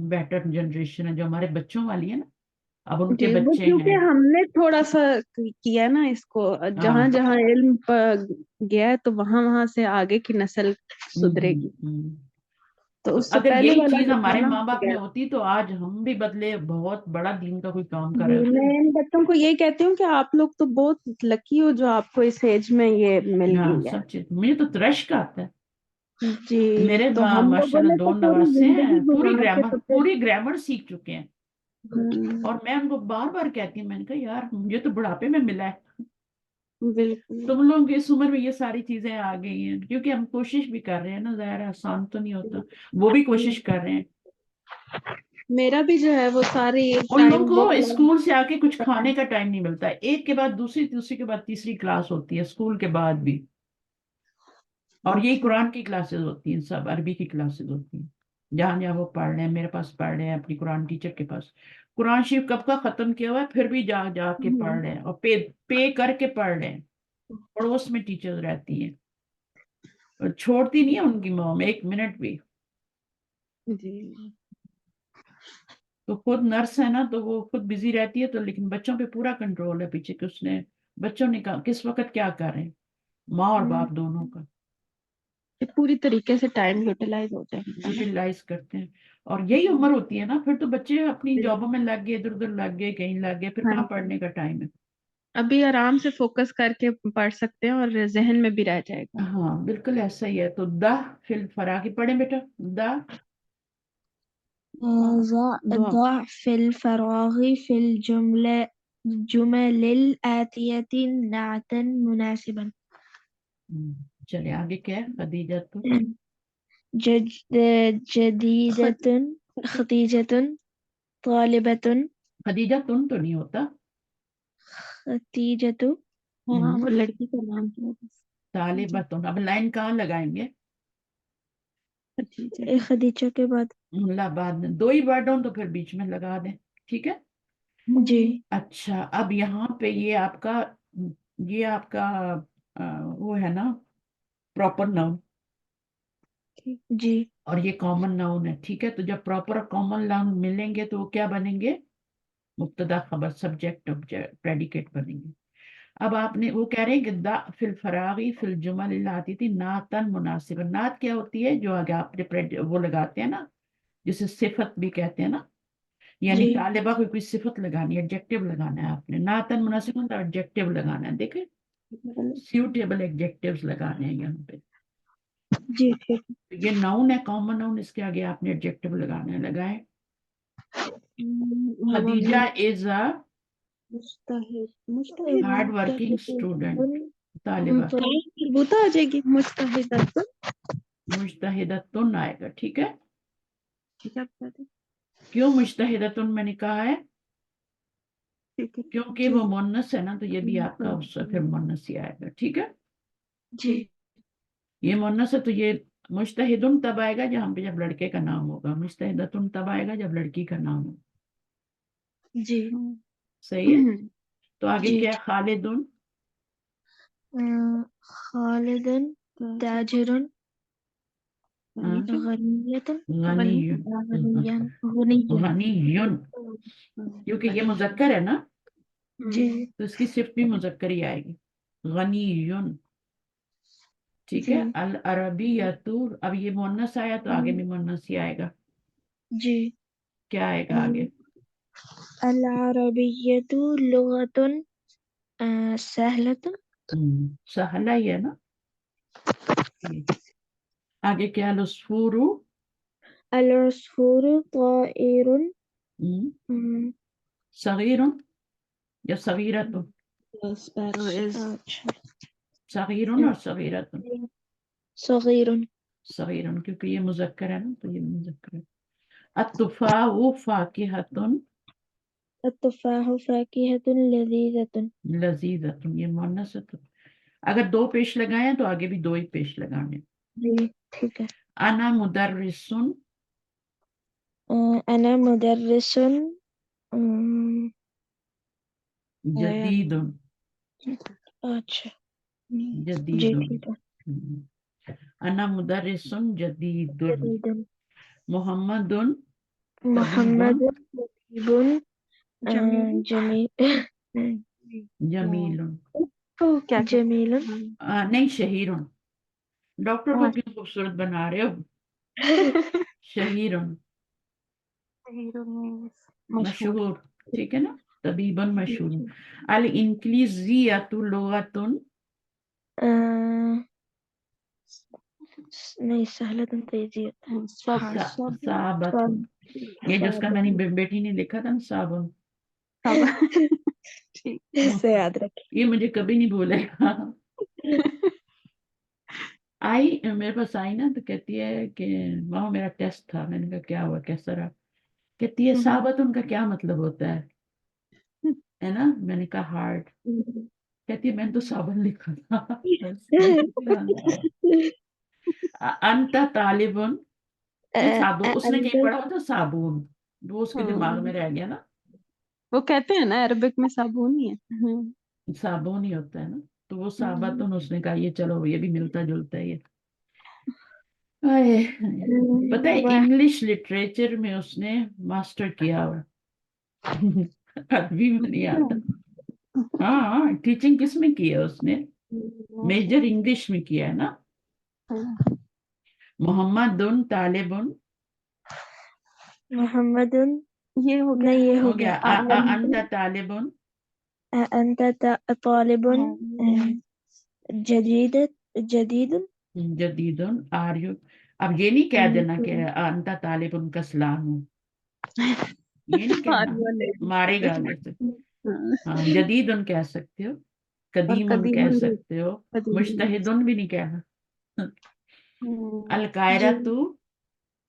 بیٹر جنریشن ہے جو ہمارے بچوں والی ہے نا، اب ان کے جی وہ بچے ہیں۔ کیونکہ ہم نے تھوڑا سا کیا نا اس کو، ہاں جہاں جہاں علم گیا ہے تو وہاں وہاں سے آگے کی نسل سدھرے گی، تو تو اس سے اگر پہلے یہی والا چیز جو تھا ہمارے نا ماں باپ میں گیا۔ ہوتی تو آج ہم بھی بدلے، بہت بڑا دین کا کوئی کام کر جی رہے ہوتے میں ان بچوں کو یہ کہتی ہوں کہ آپ لوگ تو بہت لکی ہو جو آپ کو اس ایج میں یہ مل نا۔ گئی ہے۔ سب چیز مجھے تو ترشک آتا ہے، جی میرے تو ہم لوگوں ماشاءاللہ نے تو 2 پوری نواسے ہیں، زندگی گزار کے تو پھر پوری گرامر سیکھ چکے ہیں، ہوں، اور میں ان کو بار بار کہتی ہوں، میں نے کہا یار مجھے تو بڑھاپے میں ملا ہے، بالکل تم لوگ اس عمر میں یہ ساری چیزیں آ گئی ہیں، کیونکہ ہم کوشش بھی کر رہے ہیں نا، ظاہر ہے آسان تو نہیں ہوتا، وہ بھی کوشش کر رہے ہیں۔ میرا بھی جو ہے وہ سارے ایک ان ٹائم لوگوں کو وہ اسکول سے آ کے کچھ کھانے کا ٹائم نہیں ملتا ہے، ایک کے بعد دوسری، دوسری کے بعد تیسری کلاس ہوتی ہے اسکول کے بعد بھی، اور یہی اچھا قرآن کی کلاسز ہوتی ہیں، سب عربی کی کلاسز ہوتی ہیں، جہاں جہاں وہ پڑھ رہے ہیں، میرے پاس پڑھ رہے ہیں اپنی قرآن ٹیچر کے پاس، قرآن شریف کب کا ختم کیا ہوا ہے پھر بھی جا جا کے پڑھ رہے ہیں، اور پے کر کے پڑھ رہے ہیں، پڑوس میں ٹیچر رہتی ہیں اور چھوڑتی نہیں ہے ان کی ماں ایک منٹ بھی۔ جی तो खुद नर्स है ना, तो वो खुद बिजी रहती है, तो लेकिन बच्चों पे पूरा कंट्रोल है पीछे कि उसने बच्चों ने किस वक्त क्या कर रहे हैं, माँ और बाप दोनों का कि पूरी तरीके से टाइम यूटिलाइज हो जाए है ना। यूटिलाइज करते हैं। और यही उम्र होती है ना, फिर तो बच्चे अपनी जॉबों बिल्कुल। में लग गए, इधर उधर लग गए, कहीं लग गए, फिर हाँ कहाँ जी। पढ़ने का टाइम है। अभी आराम से फोकस करके पढ़ सकते हैं और जहन में भी रह जाएगा। हाँ बिल्कुल ऐसा ही है। तो द फिल फराकी पढ़े बेटा, द दुआ। ضع في الفراغ في الجمل الآتية نعتا مناسبا. चले आगे क्या है, खदीजा तो جد جديدة خديجة طالبة. खदीजा तुम तो नहीं होता, خديجة हाँ, वो लड़की का नाम क्या है बस। तालिबा तुम। अब लाइन कहाँ लगाएंगे, खदीजा के बाद. ला बाद में, दो ही वर्ड हो तो फिर बीच में लगा दें, ठीक है। जी. अच्छा अब यहाँ पे ये आपका वो है ना प्रॉपर नाउन, जी. और ये कॉमन नाउन है, ठीक है। तो जब प्रॉपर और कॉमन नाउन मिलेंगे तो वो क्या बनेंगे, मुब्तदा खबर सब्जेक्ट ऑब्जेक्ट प्रेडिकेट बनेंगे। अब आपने वो कह रहे हैं कि दा फिल फरागी फिल जुमल आती थी नातन मुनासिब। नात क्या होती है, जो आगे आपने वो लगाते हैं ना, जिसे सिफत भी कहते हैं ना, यानी जी. तालिबा को कोई सिफत लगानी है, एडजेक्टिव लगाना है आपने, नातन मुनासिब मतलब एडजेक्टिव लगाना है, देखे सूटेबल एडजेक्टिव्स लगाने हैं यहाँ पे। जी ठीक. तो ये नाउन है, कॉमन नाउन, इसके आगे आपने एडजेक्टिव लगाना है, लगाए। खदीजा इज अ मुस्तहिद। मुस्तहिद हार्ड वर्किंग स्टूडेंट, तालिबा। मरबूता आ जाएगी मुस्तहिद। मुजतहिदतुन आएगा, ठीक है। ठीक है, आप बता दें। क्यों मुजतहिदतुन मैंने कहा है, ठीक है। क्योंकि वो मुन्नस है ना, तो ये भी आपका उससे फिर मुन्नस ही आएगा, ठीक है। जी. ये मुन्नस है तो ये मुजतहिदुन तब आएगा जहाँ पे जब लड़के का नाम होगा, मुजतहिदतुन तब आएगा जब लड़की का नाम होगा, जी. सही है। तो आगे जी. क्या है, खालिदुन खालिदन ताजिरुन गनियतन गनीयुन, गनियन. गनीयुन, क्योंकि ये मुजक्कर है ना, जी. तो इसकी सिर्फ भी मुजक्कर ही आएगी, गनीयुन, ठीक है। जी. अल अरबियतु, अब ये मुन्नस आया तो आगे भी मुन्नस ही आएगा, जी. क्या आएगा आगे, अल अरबियतु लुगतुन सहलतुन. सहला ही है ना ये। आगे क्या, लुस्फूरु अल उसफूर ताइरुन. सगीरुन या सगीरतुन, स्पैरो इज अच्छा. सगीरुन और सगीरतुन, सगीरुन. सगीरुन क्योंकि ये मुजक्कर है ना, तो ये मुजक्कर है। अत्तुफाहु फाकिहतुन अत्तफाहु फाकिहतुन लजीजतुन. लजीजतुन, ये मुन्नस है तो अगर दो पेश लगाए हैं तो आगे भी दो ही पेश लगाने। जी ठीक है. अना मुदर्रिसुन अना मुदर्रिसुन. अम, जदीदुन, अच्छा. जी जदीदुन, ठीक है. अना मुदर्रिसुन जदीदुन, जदीदुन. मोहम्मदुन तबीबुन मोहम्मद तबीबुन जमील. जमीलुन, तो क्या जमीलुन. नहीं शहीरुन, डॉक्टर को क्यों खूबसूरत बना रहे हो, शहीरुन मशहूर। मशहूर, ठीक है ना, तबीबन मशहूर। अल इंक्लिजियतु लुगतुन नहीं सहलतुन तेजियत. सब हाँ. सब साबतुन, ये जो उसका मैंने बेटी ने लिखा था ना साबुन, सब ठीक। से याद रखें. ये मुझे कभी नहीं भूलेगा। आई मेरे पास आई ना, तो कहती है कि वहाँ मेरा टेस्ट था, मैंने कहा क्या हुआ, कैसा रहा, कहती है साबत उनका क्या मतलब होता है ना, मैंने कहा हार्ड, कहती है मैंने तो साबुन लिखा था। बस मैंने कहा, अंत तालिबुन, ये साबुन उसने कहीं अंदर. पढ़ा हो तो साबुन, वो उसके दिमाग में रह गया ना, वो कहते हैं ना अरबिक में साबुन ही है। साबुन ही होता है ना, तो वो साबतुन उसने कहा, ये चलो ये भी मिलता जुलता है ये। आए, पता है इंग्लिश लिटरेचर में उसने मास्टर किया हुआ। अरबी में नहीं आता। हाँ, टीचिंग किस में की है उसने? मेजर इंग्लिश में किया है ना। मोहम्मदुन तालिबुन, मोहम्मदुन, ये हो गया, नहीं ये हो हो गया। गया। अंत तालिबुन, अंत तालिबुन जदीद जदीद जदीदुन, आर यू। अब ये नहीं कह देना कि अंत तालिबुन कसलान हूँ, ये नहीं कहना, मारेगा जैसे। हाँ, जदीदुन कह सकते हो, और कदीमुन कह कदीम भी, सकते हो, कदीम भी। मुज्तहिदुन भी नहीं कहना। अल जी। कायरा तू,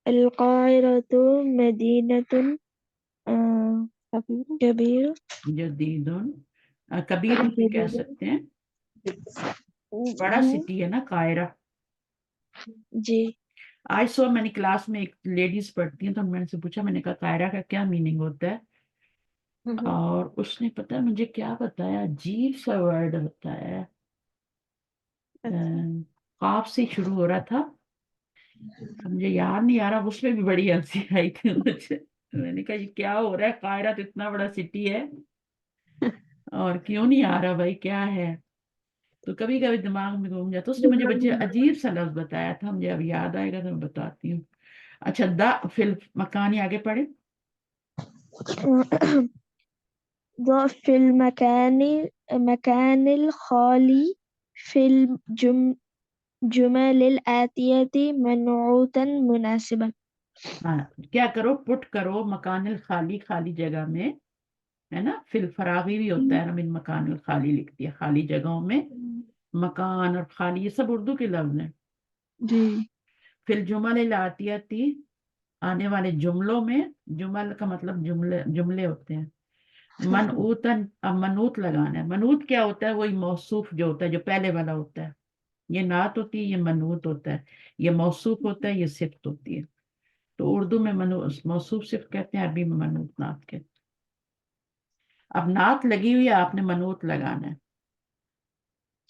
अलकायरतु मदीनतुन कबीर जदीदुन, कबीरुन भी कह सकते हैं, बड़ा सिटी है ना कायरा। जी। आज सुबह मैंने क्लास में एक लेडीज पढ़ती हैं, तो मैंने से पूछा, मैंने कहा कायरा का क्या मीनिंग होता है? और उसने पता है मुझे क्या बताया, अजीब सा वर्ड होता है, काफ से शुरू हो रहा था, अब मुझे याद नहीं आ रहा। उसमें भी बड़ी हंसी आई थी मुझे। मैंने कहा ये क्या हो रहा है, कायरा तो इतना बड़ा सिटी है और क्यों नहीं आ रहा भाई, क्या है? तो कभी कभी दिमाग में घूम जाता। उसने मुझे बच्चे अजीब सा लफ्ज बताया था, मुझे अब याद आएगा तो मैं बताती हूँ। अच्छा, द फिल मकानी, आगे पढ़े। ضعف مكان الخالي في الجمل الآتية منعوتا مناسبا. हाँ, क्या करो, पुट करो मकानिल खाली, खाली जगह में, है ना। फिल फरागी भी होता है ना, मिन मकानिल खाली लिखती है, खाली जगहों में। मकान और खाली ये सब उर्दू के लफ्ज हैं। जी। फिल जुमल आतियाती, आने वाले जुमलों में, जुमल का मतलब जुमले, जुमले होते हैं। मनऊतन, अब मनूत लगाना है। मनूत क्या होता है? वही मौसूफ जो होता है, जो पहले वाला होता है। ये नात होती है, ये मनूत होता है। ये मौसूफ होता है, ये सिफ्त होती है। तो उर्दू में मौसूफ सिफ्त कहते हैं, अरबी में मनूत नात कहते हैं। अब नात लगी हुई है, आपने मनूत लगाना है।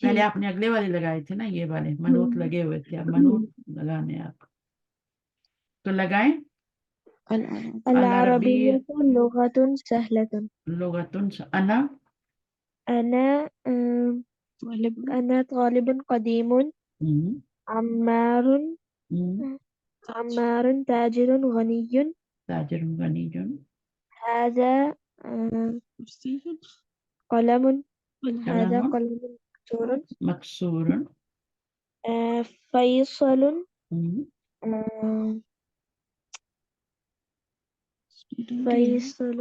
पहले आपने अगले वाले लगाए थे ना, ये वाले मनूत लगे हुए थे, अब मनूत लगाने हैं आप। तो लगाएं। अल अरबी العربية لغة سهلة. लुगतुन, अना, أنا أنا طالب قديم. हम्म, عمار हम्म, عمار تاجر غني. ताजिर गनीजुन, هذا قلم. هذا कलम, قلم مكسور. मकसूरन, فيصل हम्म, آه، فيصل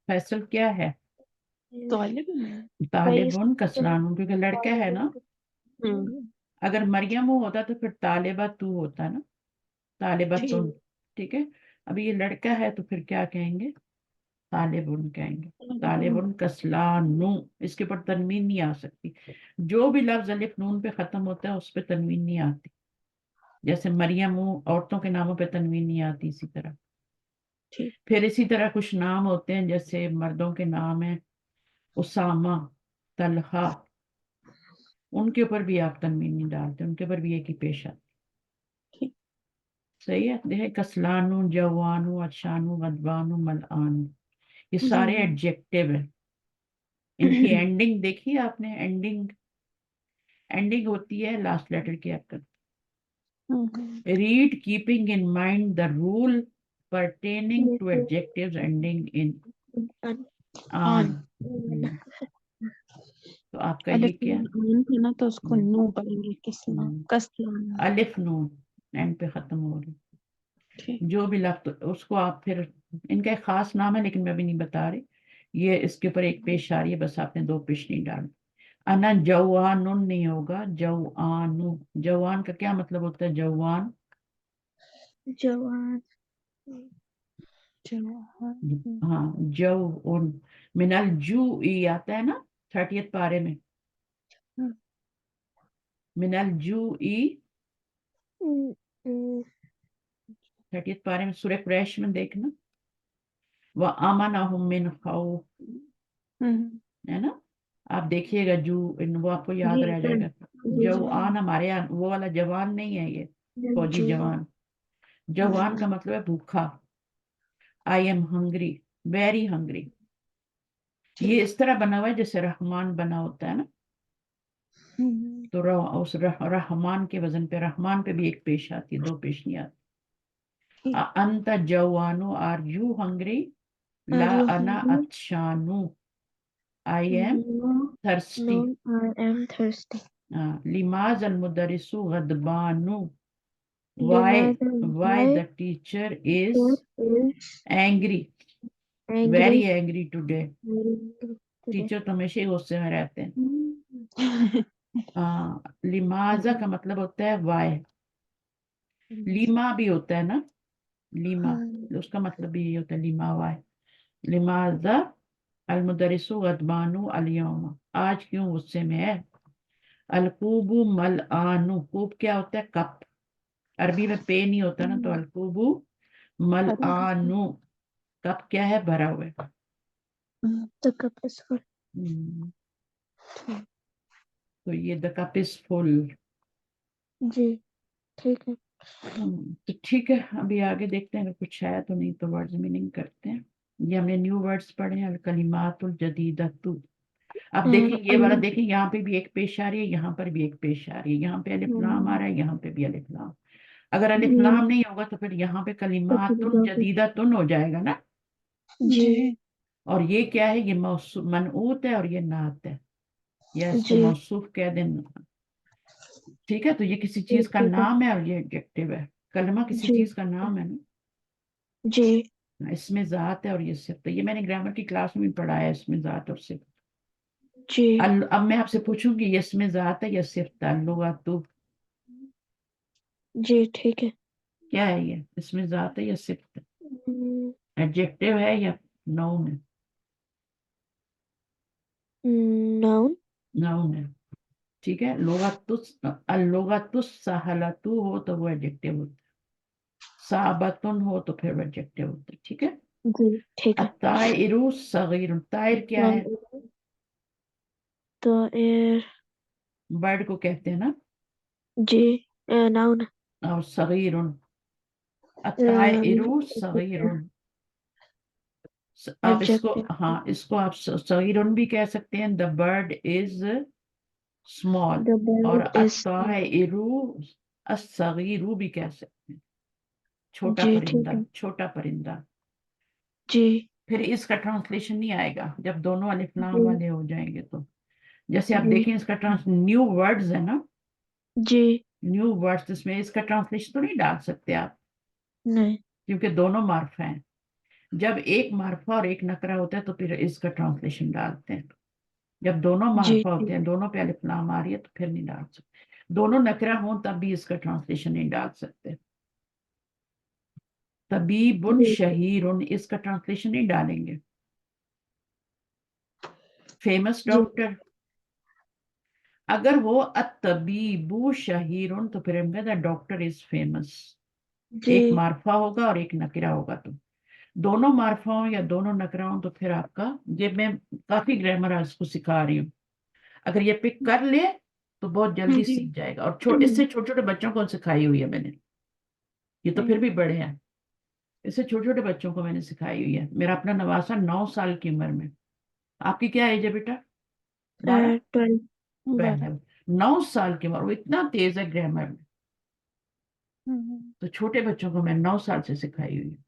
फैसल क्या है? فيصل तालिबुन कसलानुन, क्योंकि लड़का है ना। हम्म। अगर मरियम होता तो फिर तालिबा तू होता ना, तालिबा तुन। ठीक है। अभी ये लड़का है तो फिर क्या कहेंगे? तालिबुन कहेंगे। तालिबुन कसलानु, इसके ऊपर तनवीन नहीं आ सकती। जो भी लफ्ज अलिफ नून पे खत्म होता है उस पे तनवीन नहीं आती। जैसे मरियम, औरतों के नामों पे तनवीन नहीं आती, इसी तरह। फिर इसी तरह कुछ नाम होते हैं, जैसे मर्दों के नाम है उसामा, तलहा, उनके ऊपर भी आप तनवीन नहीं डालते, उनके ऊपर भी एक ही पेश आती। सही है। देखे, कसलानु, जवानु, अशानु, गदबानु, मलआनु, ये सारे एडजेक्टिव है। इनकी एंडिंग देखी आपने? एंडिंग, एंडिंग होती है लास्ट लेटर की आपका। Read keeping in mind the rule pertaining to adjectives ending in on. an। तो आपका ये अलिफ क्या? नून था ना, तो उसको नू पढ़ेंगे, किसना, हम्म, कसलाना। अलिफ नून एंड पे खत्म हो रही। ठीक। जो भी लफ्ज उसको आप फिर, इनका एक खास नाम है लेकिन मैं अभी नहीं बता रही। ये इसके ऊपर एक पेश आ रही है, बस आपने दो पेश नहीं डालनी। अना जवानुन नहीं होगा, जवानु। जवान का क्या मतलब होता है? जवान, जवान. हाँ, जव उन, मिनल जू ई आता है ना 30th पारे में। मिनल जू ई, 30th पारे में सूरह कुरैश में देखना। व आमनहुम मिन खौफ, है ना। आप देखिएगा, जू इन, वो आपको याद जी रह जाएगा। जवान हमारे यहाँ वो वाला जवान नहीं है, ये फौजी जवान। जवान का मतलब है भूखा। I am hungry, very hungry. ये इस तरह बना हुआ है जैसे रहमान बना होता है ना, तो उस रहमान के वजन पे, रहमान पे भी एक पेश आती है, दो पेश नहीं आती। अंत जवानो, आर यू हंग्री? ला अना अतशानु, I am thirsty. I am thirsty. लिमाज अल मुदरिसु गदबानु, Limaza why the teacher is is angry, very angry angry today। today. Teacher तो हमेशा ही गुस्से में रहते हैं। लिमाजा का मतलब होता है वाई। लीमा भी होता है ना, लीमा, उसका मतलब भी ये होता है, लीमा वाई। लिमाजा अलमुदरिसु गदबानु अल-यौम, आज क्यों गुस्से में है। अलकूबु मल आनु, कूब क्या होता है, कप। अरबी में पे नहीं होता ना, तो अलकूबु मल आनु, कप क्या है, भरा हुआ है। The cup is full. तो ये द कप इज फुल। जी ठीक है। तो ठीक है, अभी आगे देखते हैं, अगर कुछ है तो, नहीं तो वर्ड्स मीनिंग करते हैं। ये हमने न्यू वर्ड्स पढ़े हैं, अल कलिमातुल जदीदतु। अब देखें ये वाला, देखें यहाँ पे भी एक पेश आ रही है, यहाँ पर भी एक पेश आ रही है, यहाँ पे अलिफ लाम आ रहा है, यहाँ पे भी अलिफ लाम। अगर अलिफ लाम नहीं होगा तो फिर यहाँ पे कलिमातुन जदीदतुन हो जाएगा ना। जी और ये क्या है, ये मनऊत है और ये नात है, या इसको जी मौसूफ कह देना। ठीक है, तो ये किसी चीज का नाम है और ये एडजेक्टिव है। कलमा किसी जी चीज का नाम है ना, जी इसमें जात है और ये सिफ्त है। ये मैंने ग्रामर की क्लास में भी पढ़ा है, इसमें जात और सिफ्त। जी अब मैं आपसे पूछूंगी, ये इसमें जात है या सिफ्त है, लुगातु, जी ठीक है। क्या है ये, इसमें जात है या सिफ्त है, एडजेक्टिव है या नाउन है। नाउन। नाउन है, ठीक है। लोगातुस सहलतु हो तो वो एडजेक्टिव होता है, साबतुन हो तो फिर एडजेक्टिव होता है, ठीक है। जी ठीक है। अत्ताइरु सगीरुन, तायर क्या है, तो बर्ड को कहते हैं ना, जी नाउन। और सगीरुन, अत्ताइरु सगीरुन। आप इसको, एडजेक्टिव। हाँ, इसको आप सगीरुन भी कह सकते हैं, the bird is small. The और बर्ड इज। अत्ताइरु असगीरु भी कह सकते हैं, छोटा जी ठीक परिंदा, है। छोटा परिंदा। जी फिर इसका ट्रांसलेशन नहीं आएगा जब दोनों अलिफ लाम जी वाले हो जाएंगे तो। जैसे आप जी देखें, इसका न्यू वर्ड्स है ना, जी न्यू वर्ड्स, इसमें इसका ट्रांसलेशन तो नहीं डाल सकते आप, नहीं। क्योंकि दोनों मार्फा हैं। जब एक मार्फा और एक नकरा होता है तो फिर इसका ट्रांसलेशन डालते हैं। जब दोनों जी मार्फा होते ठीक हैं, है। दोनों पे अलिफ लाम आ रही है, तो फिर नहीं डाल सकते। दोनों नकरा हों तब भी इसका ट्रांसलेशन नहीं डाल सकते। तबीबुन जी शहीरुन, इसका ट्रांसलेशन नहीं डालेंगे। फेमस जी डॉक्टर, अगर वो अतबीबु शहीरुन तो फिर हम कहते हैं डॉक्टर इज फेमस। जी एक मार्फा होगा और एक नकरा होगा, तो दोनों मार्फा हो या दोनों नकरा हो तो फिर आपका, ये मैं काफी ग्रामर आज को सिखा रही हूँ, अगर ये पिक कर ले तो बहुत जल्दी जी सीख जाएगा। और इससे छोटे छोटे बच्चों को सिखाई हुई है मैंने, ये तो फिर भी बड़े हैं, इससे छोटे छोटे बच्चों को मैंने सिखाई हुई है। मेरा अपना नवासा 9 साल की उम्र में, आपकी क्या एज है बेटा, 12? 12। 9 साल की उम्र, वो इतना तेज है ग्रामर में, तो छोटे बच्चों को मैं 9 साल से सिखाई हुई है।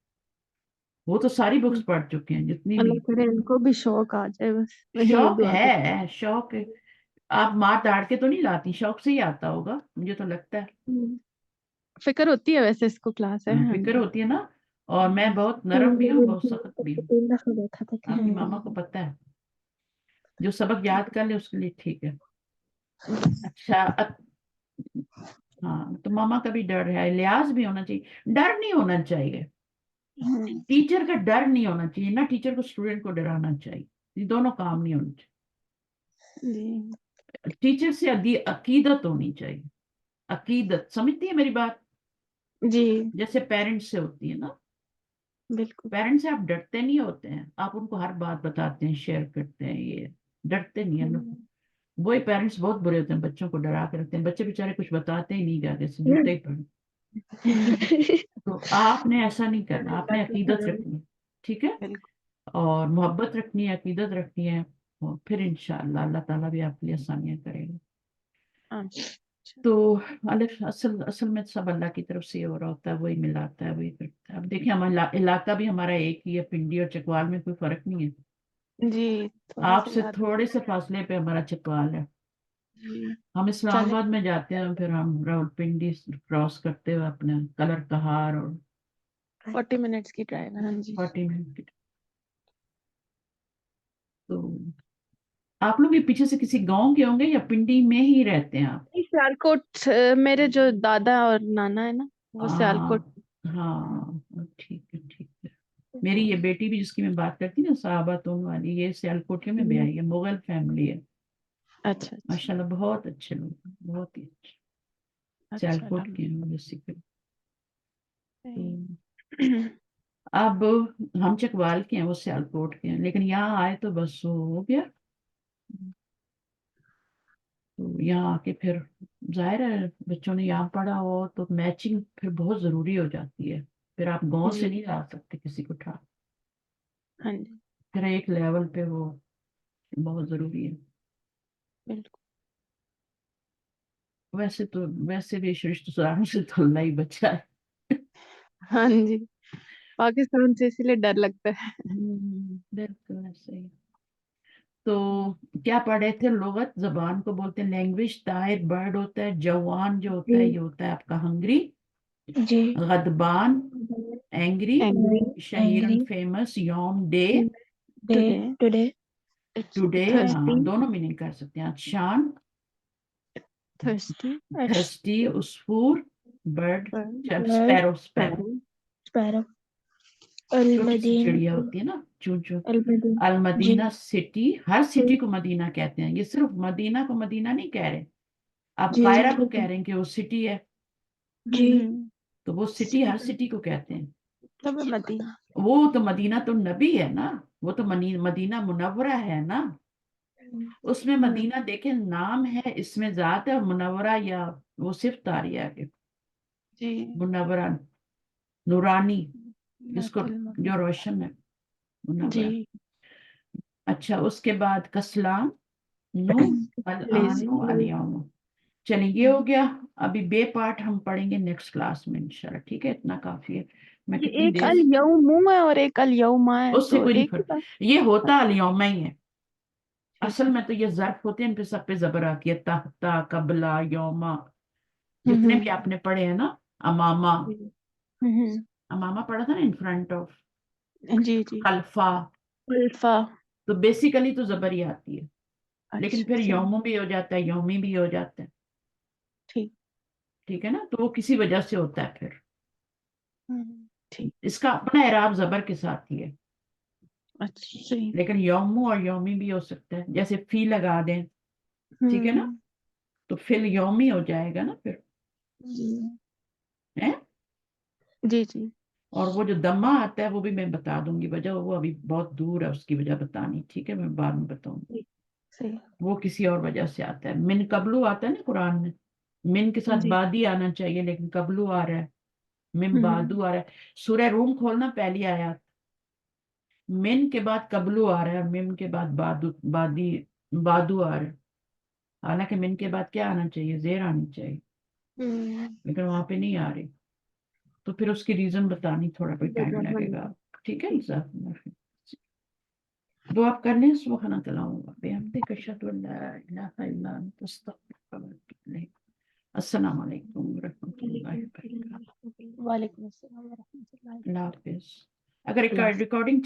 वो तो सारी बुक्स पढ़ चुके हैं जितनी भी। अल्लाह करे इनको भी शौक आ जाए, बस मैं यही शौक दुआ करती है, शौक है। आप मार दाड़ के तो नहीं लाती, शौक से ही आता होगा, मुझे तो लगता है। हूँ। फिक्र होती है वैसे, इसको क्लास है। हाँ फिक्र जी। होती है ना, और मैं बहुत नरम भी हूँ, बहुत सख्त भी हूँ, 3 दफा देखा था आपकी क्या। मामा को पता है। जो सबक याद कर ले उसके लिए ठीक है। अच्छा हाँ, तो मामा का भी डर है, लिहाज भी होना चाहिए, डर नहीं होना चाहिए, टीचर का डर नहीं होना चाहिए ना, टीचर को स्टूडेंट को डराना चाहिए, ये दोनों काम नहीं होने जी चाहिए। टीचर से अकीदत होनी चाहिए, अकीदत, समझती है मेरी बात, जी जैसे पेरेंट्स से होती है ना। बिल्कुल। पेरेंट्स से आप डरते नहीं होते हैं, आप उनको हर बात बताते हैं, शेयर करते हैं, ये डरते नहीं है ना। وہی پیرنٹس بہت برے ہوتے ہیں، بچوں کو ڈرا کے رکھتے ہیں، بچے بیچارے کچھ بتاتے ہی نہیں، جاتے جوتے ہی پڑے. تو آپ نے ایسا نہیں کرنا، آپ نے عقیدت رکھنی ہے، ٹھیک ہے، اور محبت رکھنی ہے، عقیدت رکھنی ہے، اور پھر انشاءاللہ اللہ تعالیٰ بھی آپ کے لیے آسانیاں کرے گا. تو اصل میں سب اللہ کی طرف سے ہو رہا ہوتا ہے، وہی ملاتا ہے، وہی کرتا ہے. اب دیکھیں ہمارا علاقہ بھی ہمارا ایک ہی ہے، پنڈی اور چکوال میں کوئی فرق نہیں ہے. جی آپ سے تھوڑے سے فاصلے پہ ہمارا چکوال ہے. ہم اسلام آباد میں جاتے ہیں، پھر ہم راولپنڈی کراس کرتے ہوئے اپنے کلر کہار اور 40 منٹس کی ڈرائیو ہے. ہاں جی 40 منٹ. تو آپ لوگ یہ پیچھے سے کسی گاؤں کے ہوں گے یا پنڈی میں ہی رہتے ہیں آپ؟ سیالکوٹ، میرے جو دادا اور نانا ہے نا وہ سیالکوٹ. ہاں ٹھیک ہے ٹھیک ہے. میری یہ بیٹی بھی جس کی میں بات کرتی نا صحابہ تون والی، یہ سیالکوٹ میں بھی آئی ہے، مغل فیملی ہے. اچھا ماشاء اللہ بہت اچھے لوگ ہیں، بہت ہی اچھے. سیالکوٹ کے ہیں بیسیکلی. اب ہم چکوال کے ہیں، وہ سیالکوٹ کے ہیں، لیکن یہاں آئے تو بس ہو گیا. تو یہاں آ کے پھر ظاہر ہے بچوں نے یہاں پڑھا ہو تو میچنگ پھر بہت ضروری ہو جاتی ہے. پھر آپ گاؤں سے نہیں لا سکتے کسی کو اٹھا، پھر ایک لیول پہ وہ بہت ضروری ہے. بالکل. ویسے بھی رشتہ داروں سے تو اللہ ہی بچا ہے. ہاں جی پاکستان سے اسی لیے ڈر لگتا ہے. بالکل ایسے ہی. تو کیا پڑھے تھے؟ لغت زبان کو بولتے ہیں لینگویج. طائر برڈ ہوتا ہے. جوان جو ہوتا ہے یہ ہوتا ہے آپ کا ہنگری. جی. غضبان اینگری. شہیرن فیمس. یوم ڈے. ٹوڈے. ٹوڈے ہاں دونوں میننگ کر سکتے ہیں. شان تھرسٹی. عصفور برڈ. Sparrow sparrow sparrow. چھوٹی سی چڑیا المدینہ. ہوتی ہے نا، چون چون. المدینہ. المدینہ سٹی. ہر سٹی کو مدینہ کہتے ہیں، یہ صرف مدینہ کو مدینہ نہیں کہہ رہے. آپ جی قاہرہ کو کہہ رہے ہیں کہ وہ سٹی ہے، جی. تو وہ سٹی ہر سٹی کو کہتے ہیں. مدینہ. وہ تو مدینہ تو نبی ہے نا، وہ تو مدینہ منورہ ہے نا. اس میں مدینہ دیکھیں نام ہے، اس میں ذات ہے، اور منورہ یا وہ صرف تاریہ ہے جی منورہ نورانی، جس کو جی جو روشن ہے منورہ. اچھا اس کے بعد کسلان. نو الانو الیوم. چلیے یہ ہو گیا. ابھی بے پارٹ ہم پڑھیں گے نیکسٹ کلاس میں انشاءاللہ، ٹھیک ہے، اتنا کافی ہے. میں یہ کتنی ایک دیر الیوم ہے اور ایک الیوما ہے، اس سے تو کوئی نہیں ایک ہی فرق، بات. یہ ہوتا الیوم ہی ہے. اصل میں تو یہ ظرف ہوتے ہیں، ان پہ سب پہ زبر آتی ہے. تحتا، قبلہ، یوما، جتنے بھی آپ نے پڑھے ہیں نا. اماما. اماما پڑھا تھا نا، ان فرنٹ آف. جی جی. خلفا. الفا. تو بیسیکلی تو زبر ہی آتی ہے، لیکن اچھا پھر صحیح. یومو بھی ہو جاتا ہے، یومی بھی ہو جاتا ہے. ٹھیک. ٹھیک ہے نا، تو وہ کسی وجہ سے ہوتا ہے. پھر ٹھیک. اس کا اپنا اعراب زبر کے ساتھ ہی ہے، اچھا صحیح. لیکن یومو اور یومی بھی ہو سکتا ہے. جیسے فی لگا دیں، ٹھیک ہے نا، تو فل یومی ہو جائے گا نا پھر. جی جی. اور وہ جو دمہ آتا ہے وہ بھی میں بتا دوں گی وجہ، وہ ابھی بہت دور ہے اس کی وجہ بتانی، ٹھیک ہے، میں بعد میں بتاؤں گی. صحیح. وہ کسی اور وجہ سے آتا ہے. من قبلو آتا ہے نا قرآن میں، من کے ساتھ بادی آنا چاہیے لیکن قبلو آ رہا ہے، من بادو آ رہا ہے. سورہ روم کھولنا، پہلی آیات. من کے بعد قبلو آ رہا ہے، اور من کے بعد بادو آ رہا ہے. حالانکہ من کے بعد کیا آنا چاہیے؟ زیر آنی چاہیے، لیکن وہاں پہ نہیں آ رہی. تو پھر اس کی ریزن بتانی تھوڑا کوئی ٹائم لگے گا. ٹھیک ہے، دعا آپ کر لیں. سبحانک اللہم وبحمدک، اشہد ان لا الہ الا انت، استغفرک واتوب الیک. السلام علیکم ورحمۃ اللہ وبرکاتہ. وعلیکم السلام ورحمۃ اللہ. اللہ حافظ. اگر ریکارڈنگ